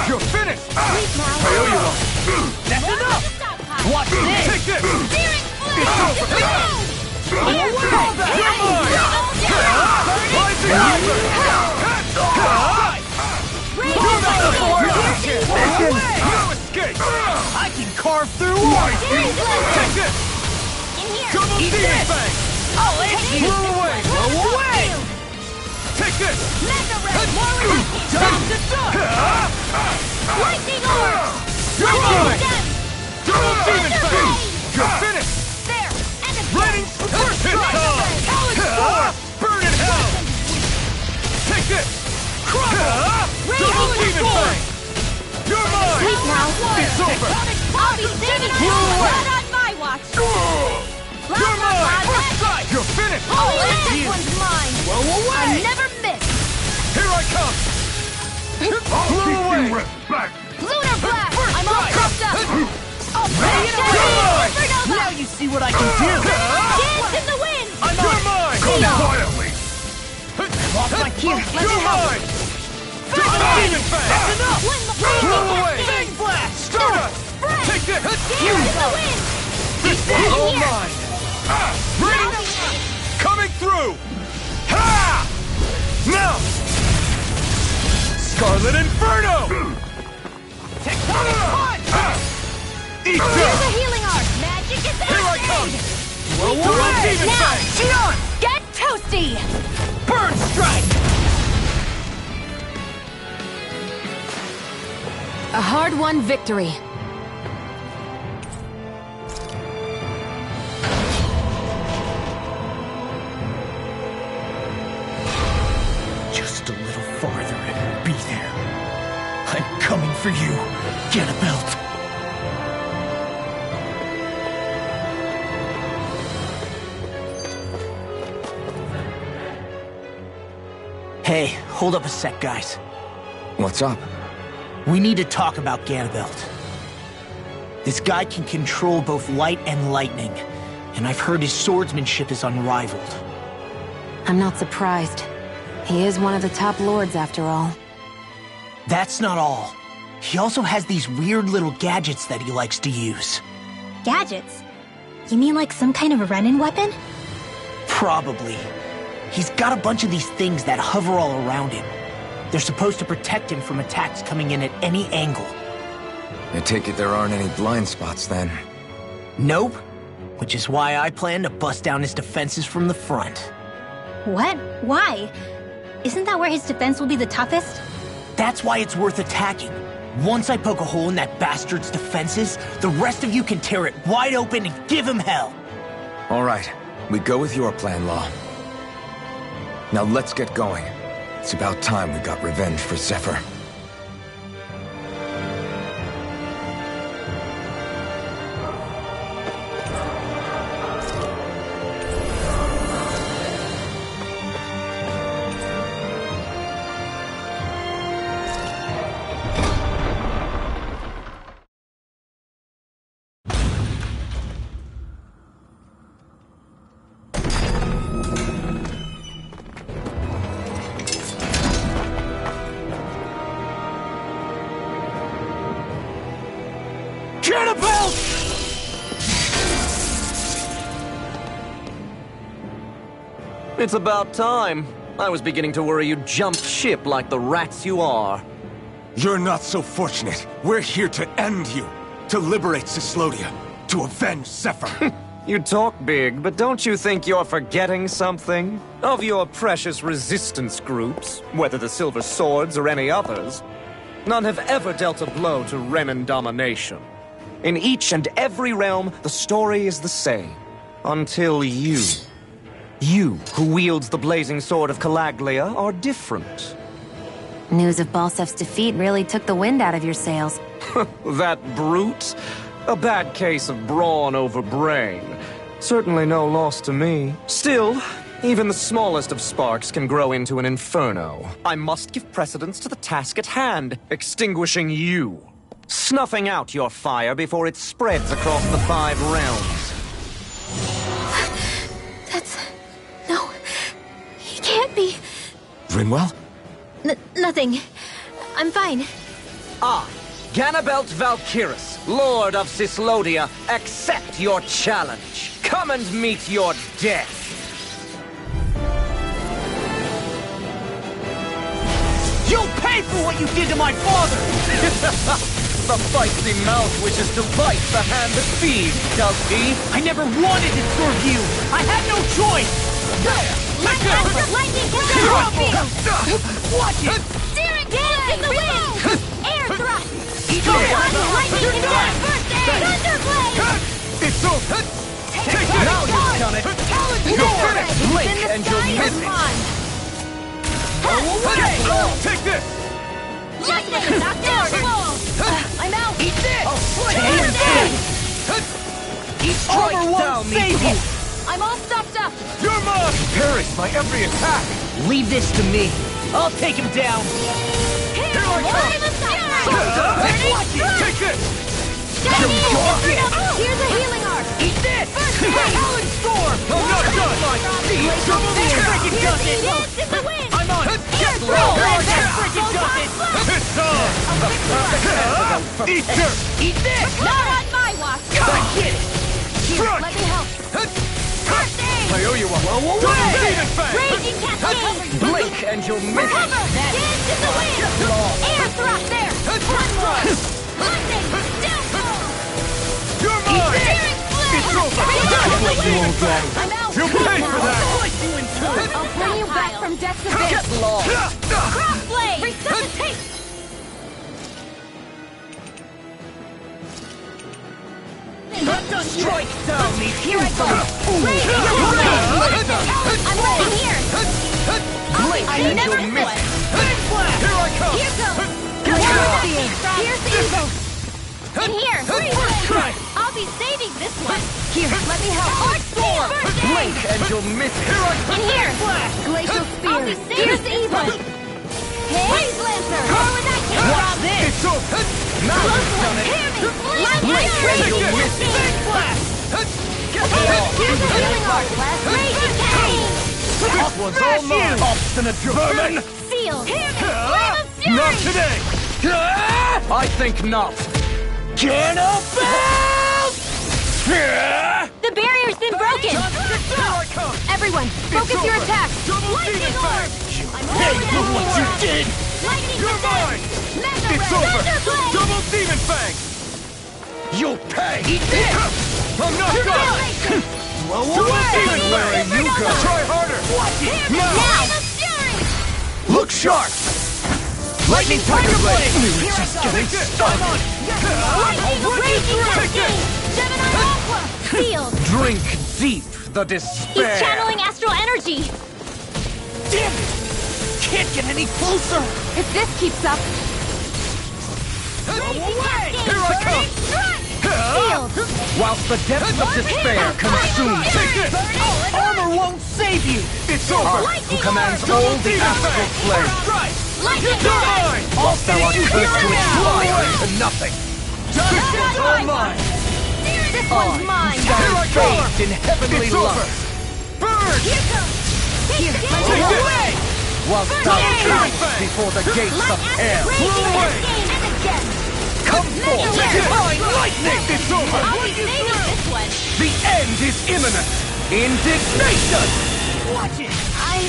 You're finished! I owe you one. That's enough! Watch this! Take this! It's over! You're mine! Rising Tiger! No escape! I can carve through walls! Take this! Double demon fang! I'll end you! Blow away! Blow away! Take this! Dust to dust! Lightning orb! You're mine! Double demon fang! You're finished! There! And a Raining first hit time! Burn in hell! Take this! Double demon fang! You're mine! Wait now! It's over! I'll be saving you! Not on my watch! You're mine! You're finished! Oh, this one's mine! Blow away! I never miss! Here I come! Blow away! Lunar blast! I'm all pumped up! I'll pay it away! Supernova! Now you see what I can do! Dance in the wind! I'm You're on! mine! Quietly! Lost my cue! Let me You're help! mine! Demon fang! That's enough! Blow away! Bang blast! Stardust! Take this! Dance in the wind! This one's all mine! Rain! Coming through! Ha! Now! Scarlet Inferno! Tectonic punch! Eat Here's up! a healing art! Magic is Here I come! Blow Double away! demon Now, fang! shoot on! Get toasty! Burn strike! A hard-won victory. Just a little farther and we'll be there. I'm coming for you. Get a belt. Hey, hold up a sec, guys. What's up? We need to talk about Ganabelt. This guy can control both light and lightning, and I've heard his swordsmanship is unrivaled. I'm not surprised. He is one of the top lords, after all. That's not all. He also has these weird little gadgets that he likes to use. Gadgets? You mean like some kind of a Renin weapon? Probably. He's got a bunch of these things that hover all around him. They're supposed to protect him from attacks coming in at any angle. I take it there aren't any blind spots then. Nope. Which is why I plan to bust down his defenses from the front. What? Why? Isn't that where his defense will be the toughest? That's why it's worth attacking. Once I poke a hole in that bastard's defenses, the rest of you can tear it wide open and give him hell. All right, we go with your plan, Law. Now let's get going. It's about time we got revenge for Zephyr. It's about time. I was beginning to worry you jumped ship like the rats you are. You're not so fortunate. We're here to end you. To liberate CYLODIA. To avenge Zephyr. You talk big, but don't you think you're forgetting something? Of your precious resistance groups, whether the Silver Swords or any others, none have ever dealt a blow to Renin domination. In each and every realm, the story is the same. Until you. You, who wields the blazing sword of Calaglia, are different. News of Balsef's defeat really took the wind out of your sails. That brute? A bad case of brawn over brain. Certainly no loss to me. Still, even the smallest of sparks can grow into an inferno. I must give precedence to the task at hand, extinguishing you. Snuffing out your fire before it spreads across the 5 realms. be... Rinwell? Nothing. I'm fine. I, Ganabelt Valkyris, Lord of CYLODIA, accept your challenge. Come and meet your death. You'll pay for what you did to my father! The feisty mouth wishes to bite the hand that feeds, does he? I never wanted to serve you! I had no choice! Lightning control! Watch it! Steering dance in the wind! Air thrust! Lightning control! Thunderblade! It's over! Take it! Now you've done it! You're finished! Blink and you'll miss it! Take this! Lightning! I'm out! Eat this! Each strike Armor down won't save you! I'm all stopped up! You're mine! Parries my every attack! Leave this to me. I'll take him down. Here I come! Take this! Here's a healing arc! Eat this! Howling storm! I'm not done! Freaking does it! Dance in the wind! I'm on! Air Freaking does it! It's on! Eat dirt! Eat this! Not on my watch! I get it! Here, let me help! First aid! I owe you one! Blow away! Demon Fang! Raging cascade! Blink and you'll miss it! Cover! Dance in the wind! Air thrust there! One more! Lightning! Downfall! You're mine! Steering flip! It's over! I'm out! You pay for that! I'll bring you back from death's abyss! Get lost! Crossblade! Resuscitate! Strike down these Here I go! I'm ready here! I never quit! Here I come! Here goes! Here's the evil! And here! I'll be saving this one! Here, let me help! Arch Storm! Blink and you'll miss it! Here I come! And here! Glacial Spear! I'll be saving Here's the evil! Blaze Lancer! Watch this! It's over! Now you've done it! Blink and you'll miss it! Here's the healing arc! Raging Cane! This one's all mine! Obstinate vermin! Seal! Flame of Fury! Not today! I think not. The barrier's been broken! Everyone, focus your attack! Lightning Orb! Hey, look what you did! Lightning You're mine! Mega It's Red! over! Thunderblade! Double Demon Fang! You'll pay! Eat this! I'm not done! Blow Double away! Demon Fang! You go! Try harder! Watch it! Now! Flame of Fury! Look sharp! Lightning Tiger Blade! We're just getting started! Lightning Raging Cascade! Gemini Aqua! Sealed! Drink deep the He's despair! channeling astral energy! Damn it! Can't get any closer! If this keeps up... Here I come! Sealed! Whilst the depths of despair consume Take this! Armor won't save you! It's over! who commands all the astral flame. Lightning You're Orb! mine! Whilst thou art cursed to expire into nothing. This one's all mine! This one's mine! Here I come! Bathed in heavenly It's over! love. Burn! Here comes! Take Take this! away! Whilst thou trembles before the gates of hell. Raging Cascade! And again! Come forth! Divine lightning! It's over! I'll be saving this one! The end is imminent! Indignation! Watch it! I'm...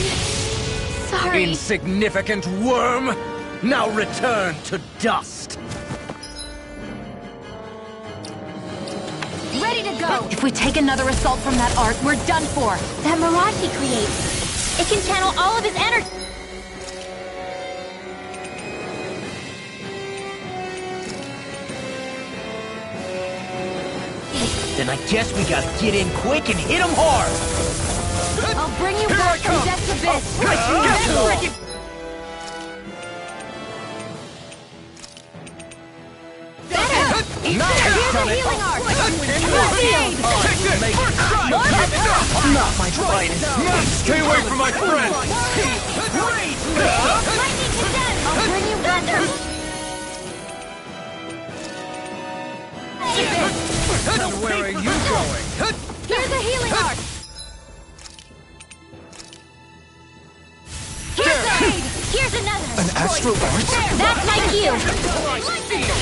sorry. Insignificant worm! Now return to dust! Ready to go! If we take another assault from that arc, we're done for. That mirage he creates, it can channel all of his energy. Then I guess we gotta get in quick and hit him hard! I'll bring you back from death's abyss. Now Here's done a it! healing arc. Take this! Not my finest! Stay away from my friend! Lightning condensed. I'll bring you back from... Where are you going? Here's a healing arc. An astral arch? That's my cue!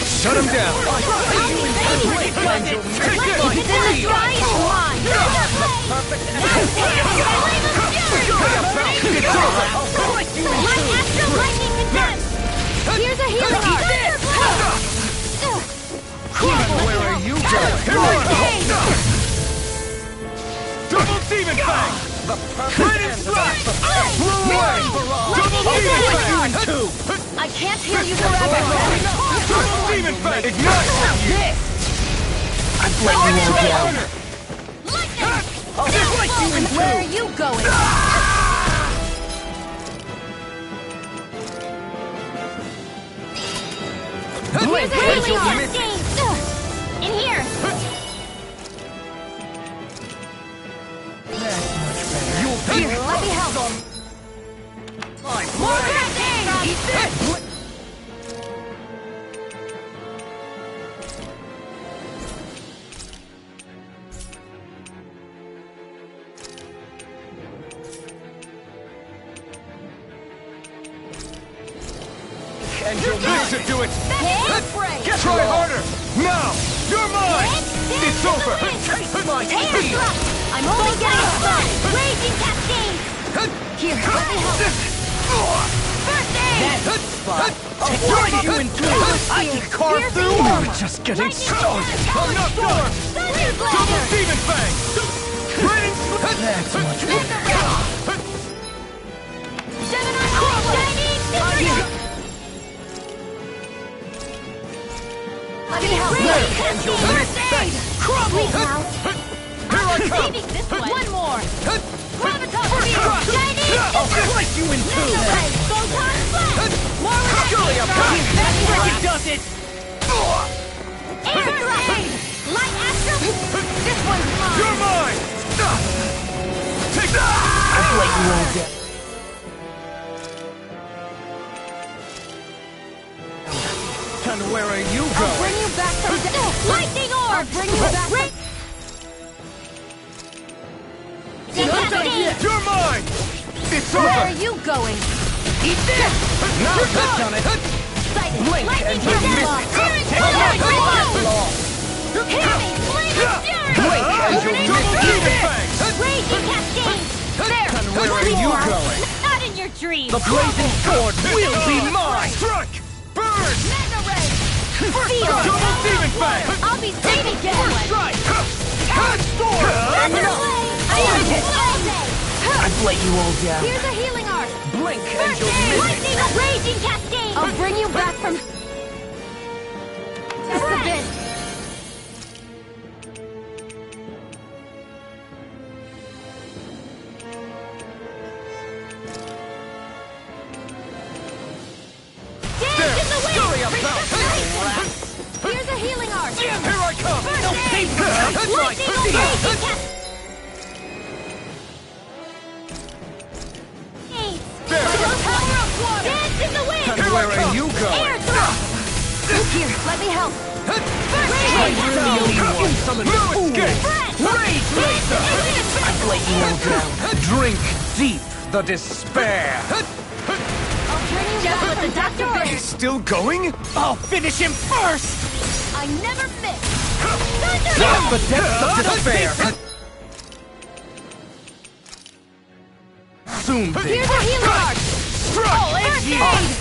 Shut him down! It's in the sky and mine! It's over! Light astral lightning condensed! Here's a healing art! Where are you going? Double demon fang! Radiant strike! Blow away! Double demon fang! I can't heal you forever! Double demon fang! Ignite! I've let you all down. Where are you going? Here's a healing art! In here! Here, let me help. More crafting! Eat this! This should do it! Try harder! Now! You're mine! It's over! I'm only getting started! Raging cascade! Here, let me help! First aid! Destroy you in two! I can carve through them! We're just getting started! I'm not door! Double demon fang! Raining That's much better. Let me help! First aid! Crumble! Here I come! One more! I'll slice you in two! More That freaking does it! Air thrust! Light astral! This one's mine! You're mine! Take that! I've let you all down. And where are you I'll going? bring you back from lightning orb! I'll bring you back from... You're mine! It's Where are over! you going? Eat this! Now that's done it! Blink and you'll miss it! Blink and you'll miss it! Raging cascade! There! And where are you going? Not in your dreams! The blazing sword will be mine! Strike! Burn! Mega ray! Double demon fang! I'll be saving you! Strike! Storm! I've let you all down. Here's a healing art! Blink and First you'll aid! miss it! Lightning raging cascade! I'll bring you back from... That's a bit... Dance in the wind! Here's a healing art! Here I come! First aid! That's right! Lightning raging cascade! Dance in the wind! And where are you Air going? thrust! Here, let me help. No escape! Rage laser! I've let you all down. Drink deep the despair. I'll turn you down with the Dr. Bear. Still going? I'll finish him first! I never miss. Drop the depths of despair. Soon Here's be. a healing art. First aid!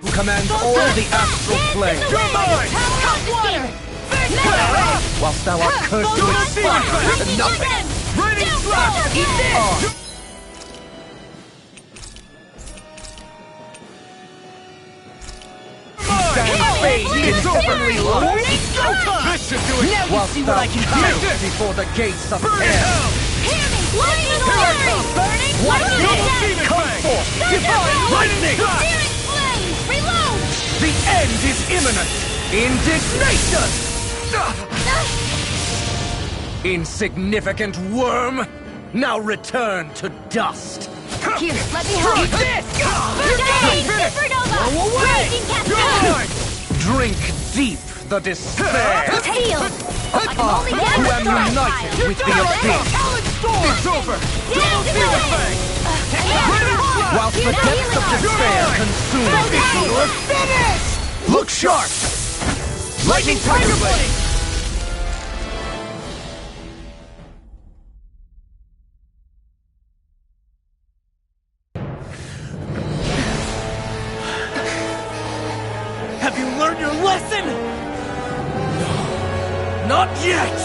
Who commands all the astral plane. You're mine! Hot water! First aid! Whilst thou art cursed to expire to nothing. Raining slap! Eat this! It's openly lost. This should do it! Now you Whilst see what thou I can comes do! before the gates of Burn in hell. hell! Hear me! Lightning orb! Burning Double lightning! demon Come fang! forth, divine lightning! Searing flame! Reload! The end is imminent. Indignation! Insignificant worm! Now return to dust! Here, let me help. Eat this! First aid! Supernova! Go away! Raging You're cascade! mine! Drink deep the despair! Healed! I'm only Who getting am started! united with the abyss! It's over! Double demon fang! Air whilst the depths of despair consume me. You're finished! Look sharp! Lightning Tiger Blade! Have you learned your lesson? No, not yet!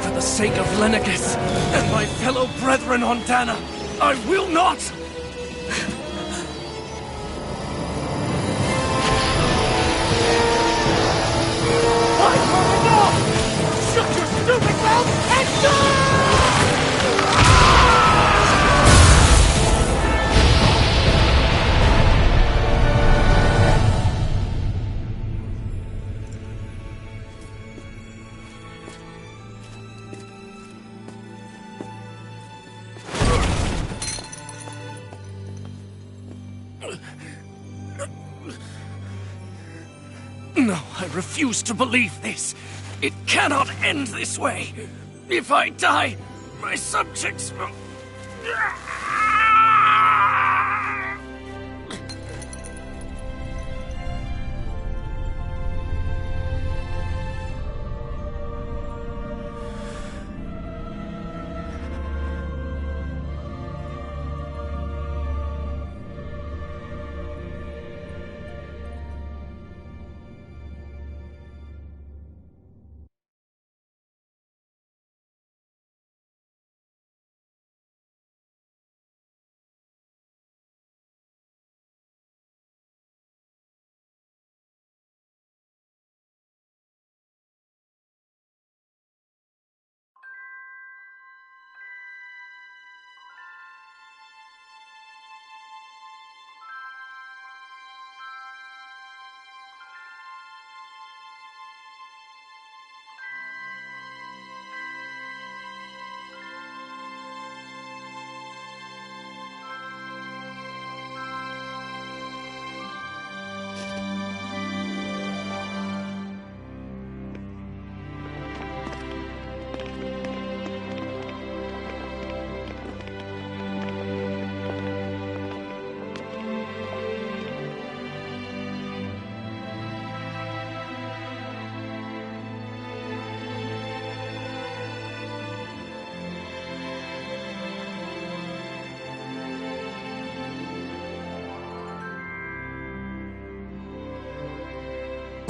For the sake of Lenacus and my fellow brethren on Dana, I will not! I've heard enough! Shut your stupid mouth and die! No, I refuse to believe this. It cannot end this way. If I die, my subjects will...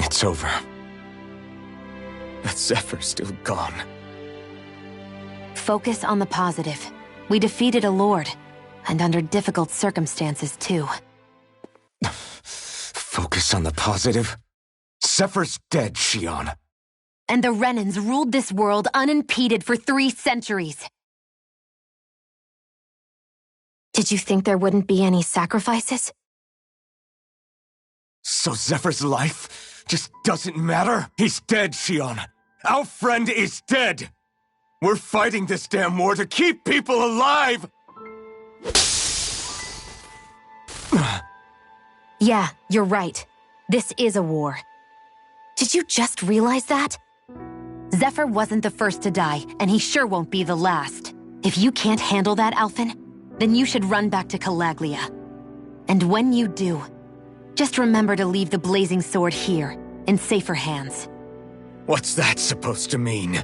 It's over. But Zephyr's still gone. Focus on the positive. We defeated a lord, and under difficult circumstances, too. Focus on the positive? Zephyr's dead, Shion. And the Renans ruled this world unimpeded for 3 centuries. Did you think there wouldn't be any sacrifices? So Zephyr's life just doesn't matter? He's dead, Shion. Our friend is dead. We're fighting this damn war to keep people alive! Yeah, you're right. This is a war. Did you just realize that? Zephyr wasn't the first to die, and he sure won't be the last. If you can't handle that, Alphen, then you should run back to Calaglia. And when you do, just remember to leave the blazing sword here, in safer hands. What's that supposed to mean?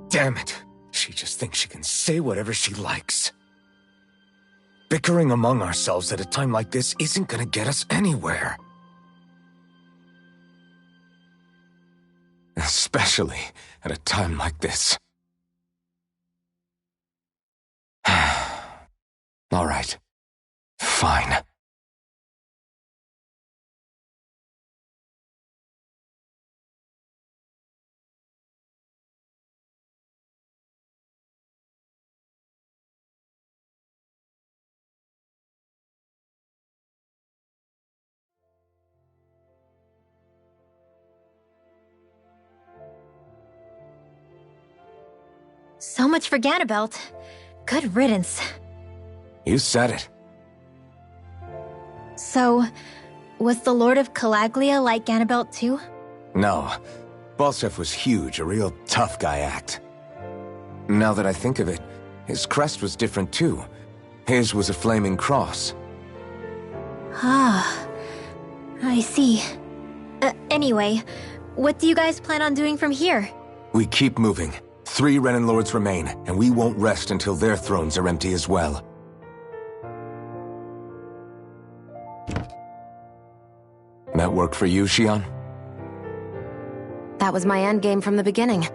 Damn it. She just thinks she can say whatever she likes. Bickering among ourselves at a time like this isn't gonna get us anywhere. Especially at a time like this. All right. Fine. So much for Ganabelt. Good riddance. You said it. So, was the Lord of Calaglia like Ganabelt too? No. Balsef was huge, a real tough guy act. Now that I think of it, his crest was different too. His was a flaming cross. Ah, I see. Anyway, what do you guys plan on doing from here? We keep moving. 3 Renin Lords remain, and we won't rest until their thrones are empty as well. That work for you, Xion? That was my endgame from the beginning.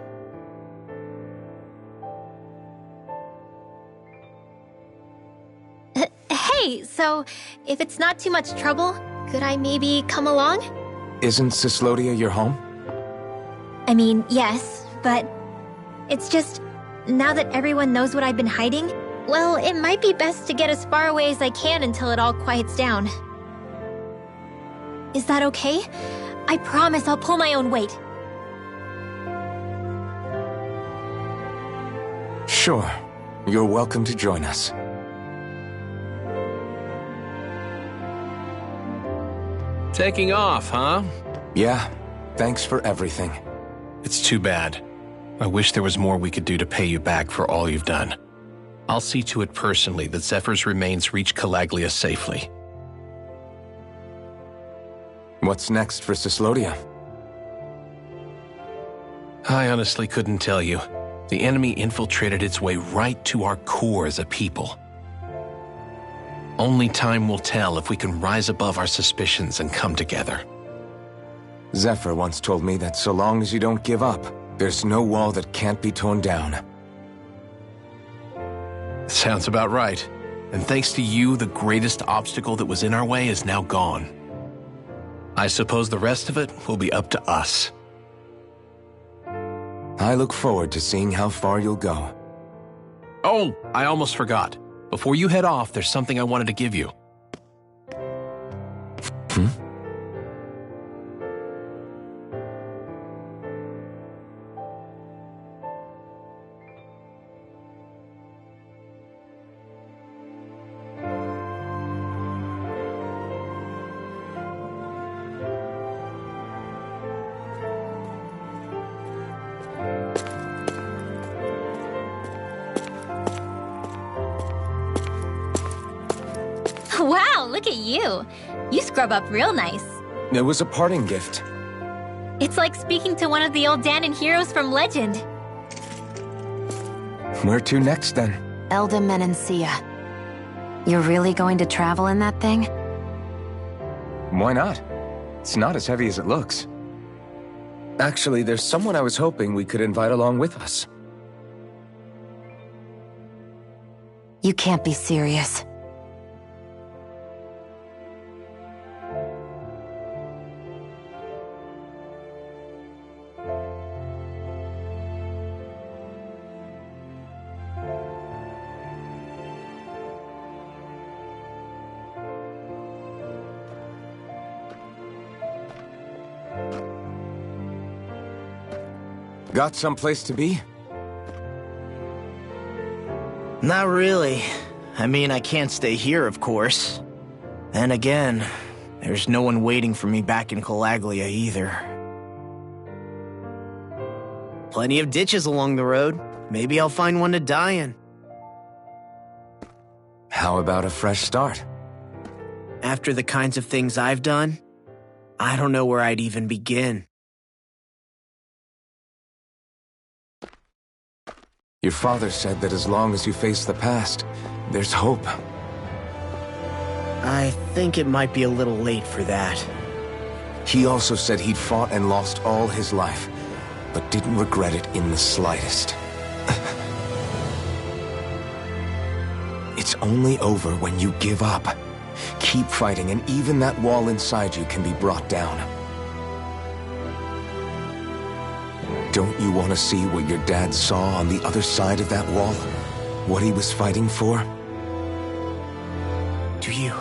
Hey, so if it's not too much trouble, could I maybe come along? Isn't CYLODIA your home? I mean, yes, but it's just, now that everyone knows what I've been hiding, well, it might be best to get as far away as I can until it all quiets down. Is that okay? I promise I'll pull my own weight. Sure. You're welcome to join us. Taking off, huh? Yeah. Thanks for everything. It's too bad. I wish there was more we could do to pay you back for all you've done. I'll see to it personally that Zephyr's remains reach Calaglia safely. What's next for CYLODIA? I honestly couldn't tell you. The enemy infiltrated its way right to our core as a people. Only time will tell if we can rise above our suspicions and come together. Zephyr once told me that so long as you don't give up, there's no wall that can't be torn down. Sounds about right. And thanks to you, the greatest obstacle that was in our way is now gone. I suppose the rest of it will be up to us. I look forward to seeing how far you'll go. Oh, I almost forgot. Before you head off, there's something I wanted to give you. Wow, look at you. You scrub up real nice. It was a parting gift. It's like speaking to one of the old Danon heroes from legend. Where to next, then? Elda Menancia. You're really going to travel in that thing? Why not? It's not as heavy as it looks. Actually, there's someone I was hoping we could invite along with us. You can't be serious. Got someplace to be? Not really. I mean, I can't stay here, of course. Then again, there's no one waiting for me back in Calaglia either. Plenty of ditches along the road. Maybe I'll find one to die in. How about a fresh start? After the kinds of things I've done, I don't know where I'd even begin. Your father said that as long as you face the past, there's hope. I think it might be a little late for that. He also said he'd fought and lost all his life, but didn't regret it in the slightest. It's only over when you give up. Keep fighting, and even that wall inside you can be brought down. Don't you want to see what your dad saw on the other side of that wall? What he was fighting for? Do you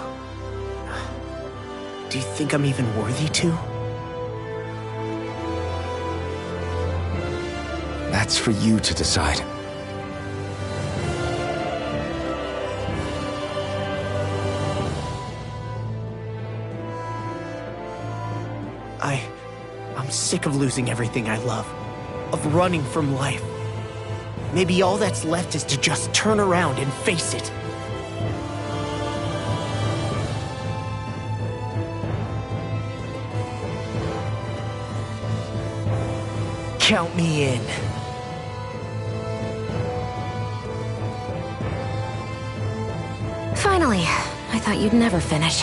think I'm even worthy to? That's for you to decide. I'm sick of losing everything I love, of running from life. Maybe all that's left is to just turn around and face it. Count me in. Finally, I thought you'd never finish.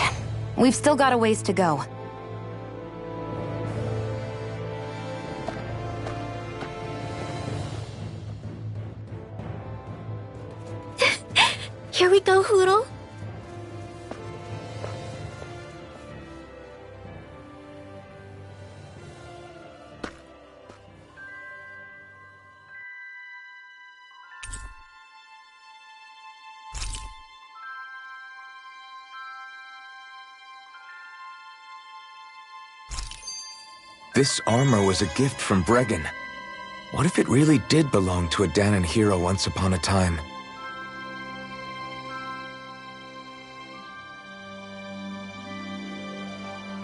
We've still got a ways to go. Here we go, Hootle. This armor was a gift from Bregan. What if it really did belong to a Dahnan hero once upon a time?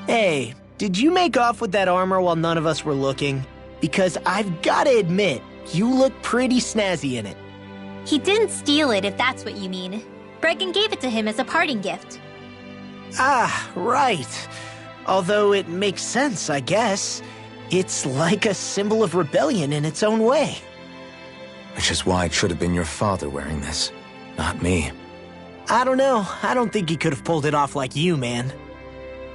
Hey, did you make off with that armor while none of us were looking? Because I've gotta admit, you look pretty snazzy in it. He didn't steal it, if that's what you mean. Bregan gave it to him as a parting gift. Ah, right. Although it makes sense, I guess. It's like a symbol of rebellion in its own way. Which is why it should have been your father wearing this, not me. I don't know. I don't think he could have pulled it off like you, man.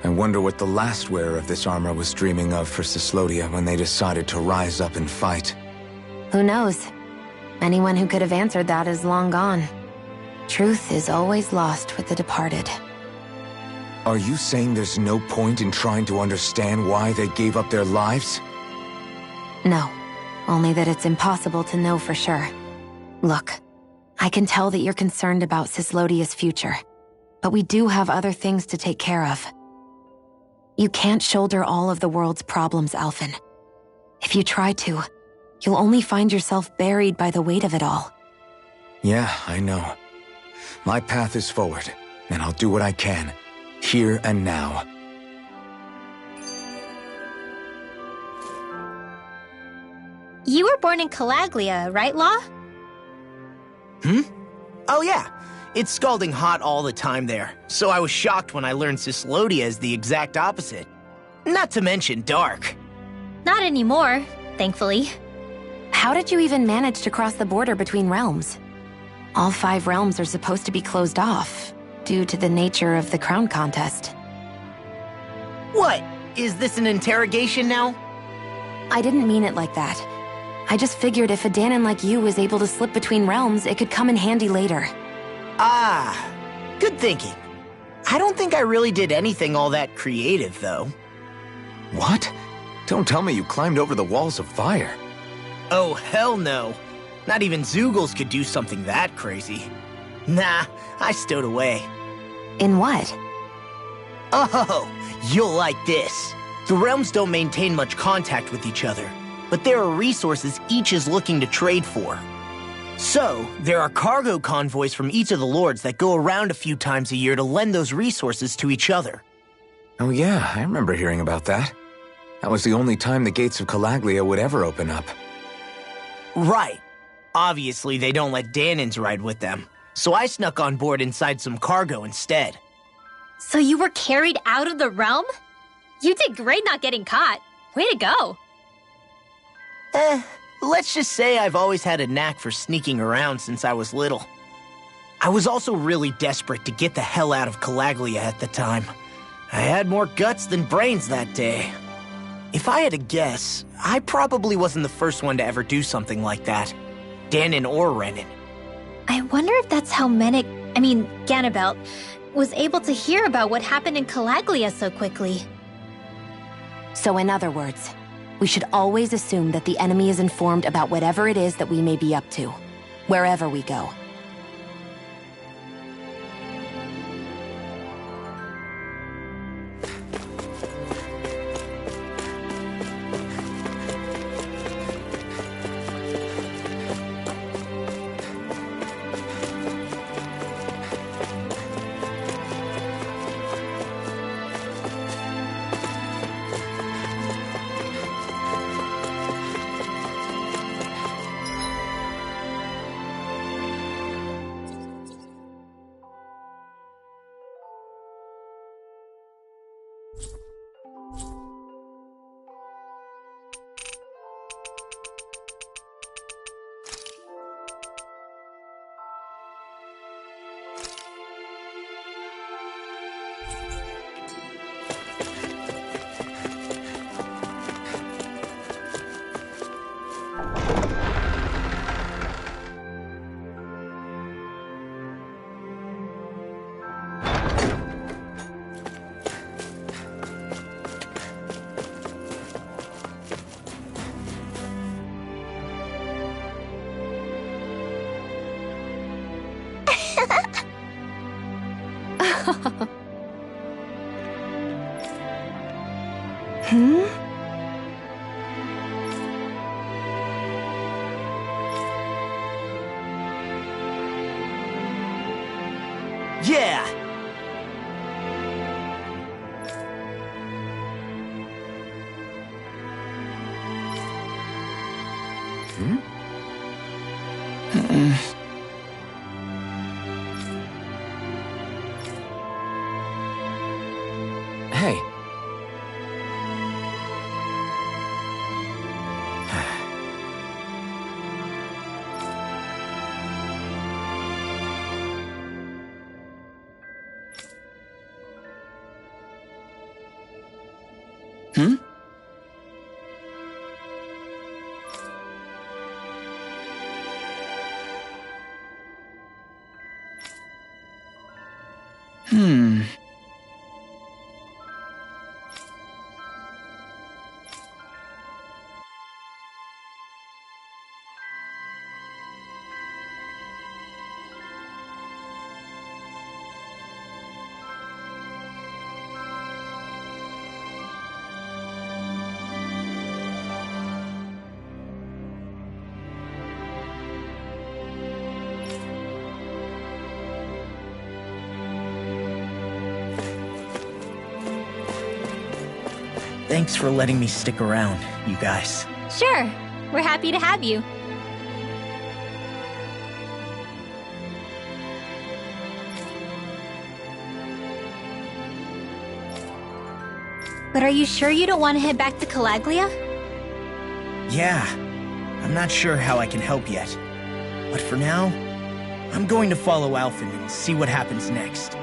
I wonder what the last wearer of this armor was dreaming of for CYLODIA when they decided to rise up and fight. Who knows? Anyone who could have answered that is long gone. Truth is always lost with the departed. Are you saying there's no point in trying to understand why they gave up their lives? No, only that it's impossible to know for sure. Look, I can tell that you're concerned about CYLODIA's future, but we do have other things to take care of. You can't shoulder all of the world's problems, Alphen. If you try to, you'll only find yourself buried by the weight of it all. Yeah, I know. My path is forward, and I'll do what I can, here and now. You were born in Calaglia, right, Law? Oh yeah. It's scalding hot all the time there, so I was shocked when I learned CYLODIA is the exact opposite. Not to mention dark. Not anymore, thankfully. How did you even manage to cross the border between realms? All 5 realms are supposed to be closed off, due to the nature of the crown contest. What? Is this an interrogation now? I didn't mean it like that. I just figured if a Dahnan like you was able to slip between realms, it could come in handy later. Ah, good thinking. I don't think I really did anything all that creative, though. What? Don't tell me you climbed over the walls of fire. Oh, hell no. Not even Zoogles could do something that crazy. Nah, I stowed away. In what? Oh, you'll like this. The realms don't maintain much contact with each other, but there are resources each is looking to trade for. So, there are cargo convoys from each of the lords that go around a few times a year to lend those resources to each other. Oh yeah, I remember hearing about that. That was the only time the gates of Calaglia would ever open up. Right. Obviously, they don't let Dahnans ride with them, so I snuck on board inside some cargo instead. So you were carried out of the realm? You did great not getting caught. Way to go. Let's just say I've always had a knack for sneaking around since I was little. I was also really desperate to get the hell out of Calaglia at the time. I had more guts than brains that day. If I had to guess, I probably wasn't the first one to ever do something like that. Dahnan or Renan. I wonder if that's how Ganabelt, was able to hear about what happened in Calaglia so quickly. So in other words, we should always assume that the enemy is informed about whatever it is that we may be up to, wherever we go. Yeah! Hey. Thanks for letting me stick around, you guys. Sure, we're happy to have you. But are you sure you don't want to head back to Calaglia? Yeah, I'm not sure how I can help yet. But for now, I'm going to follow Alphen and see what happens next.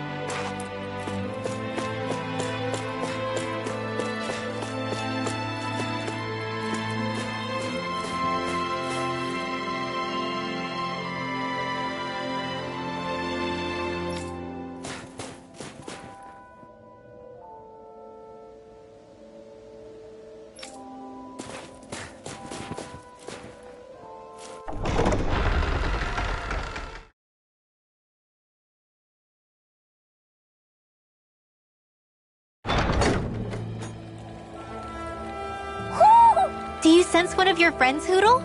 Do you sense one of your friends, Hootle?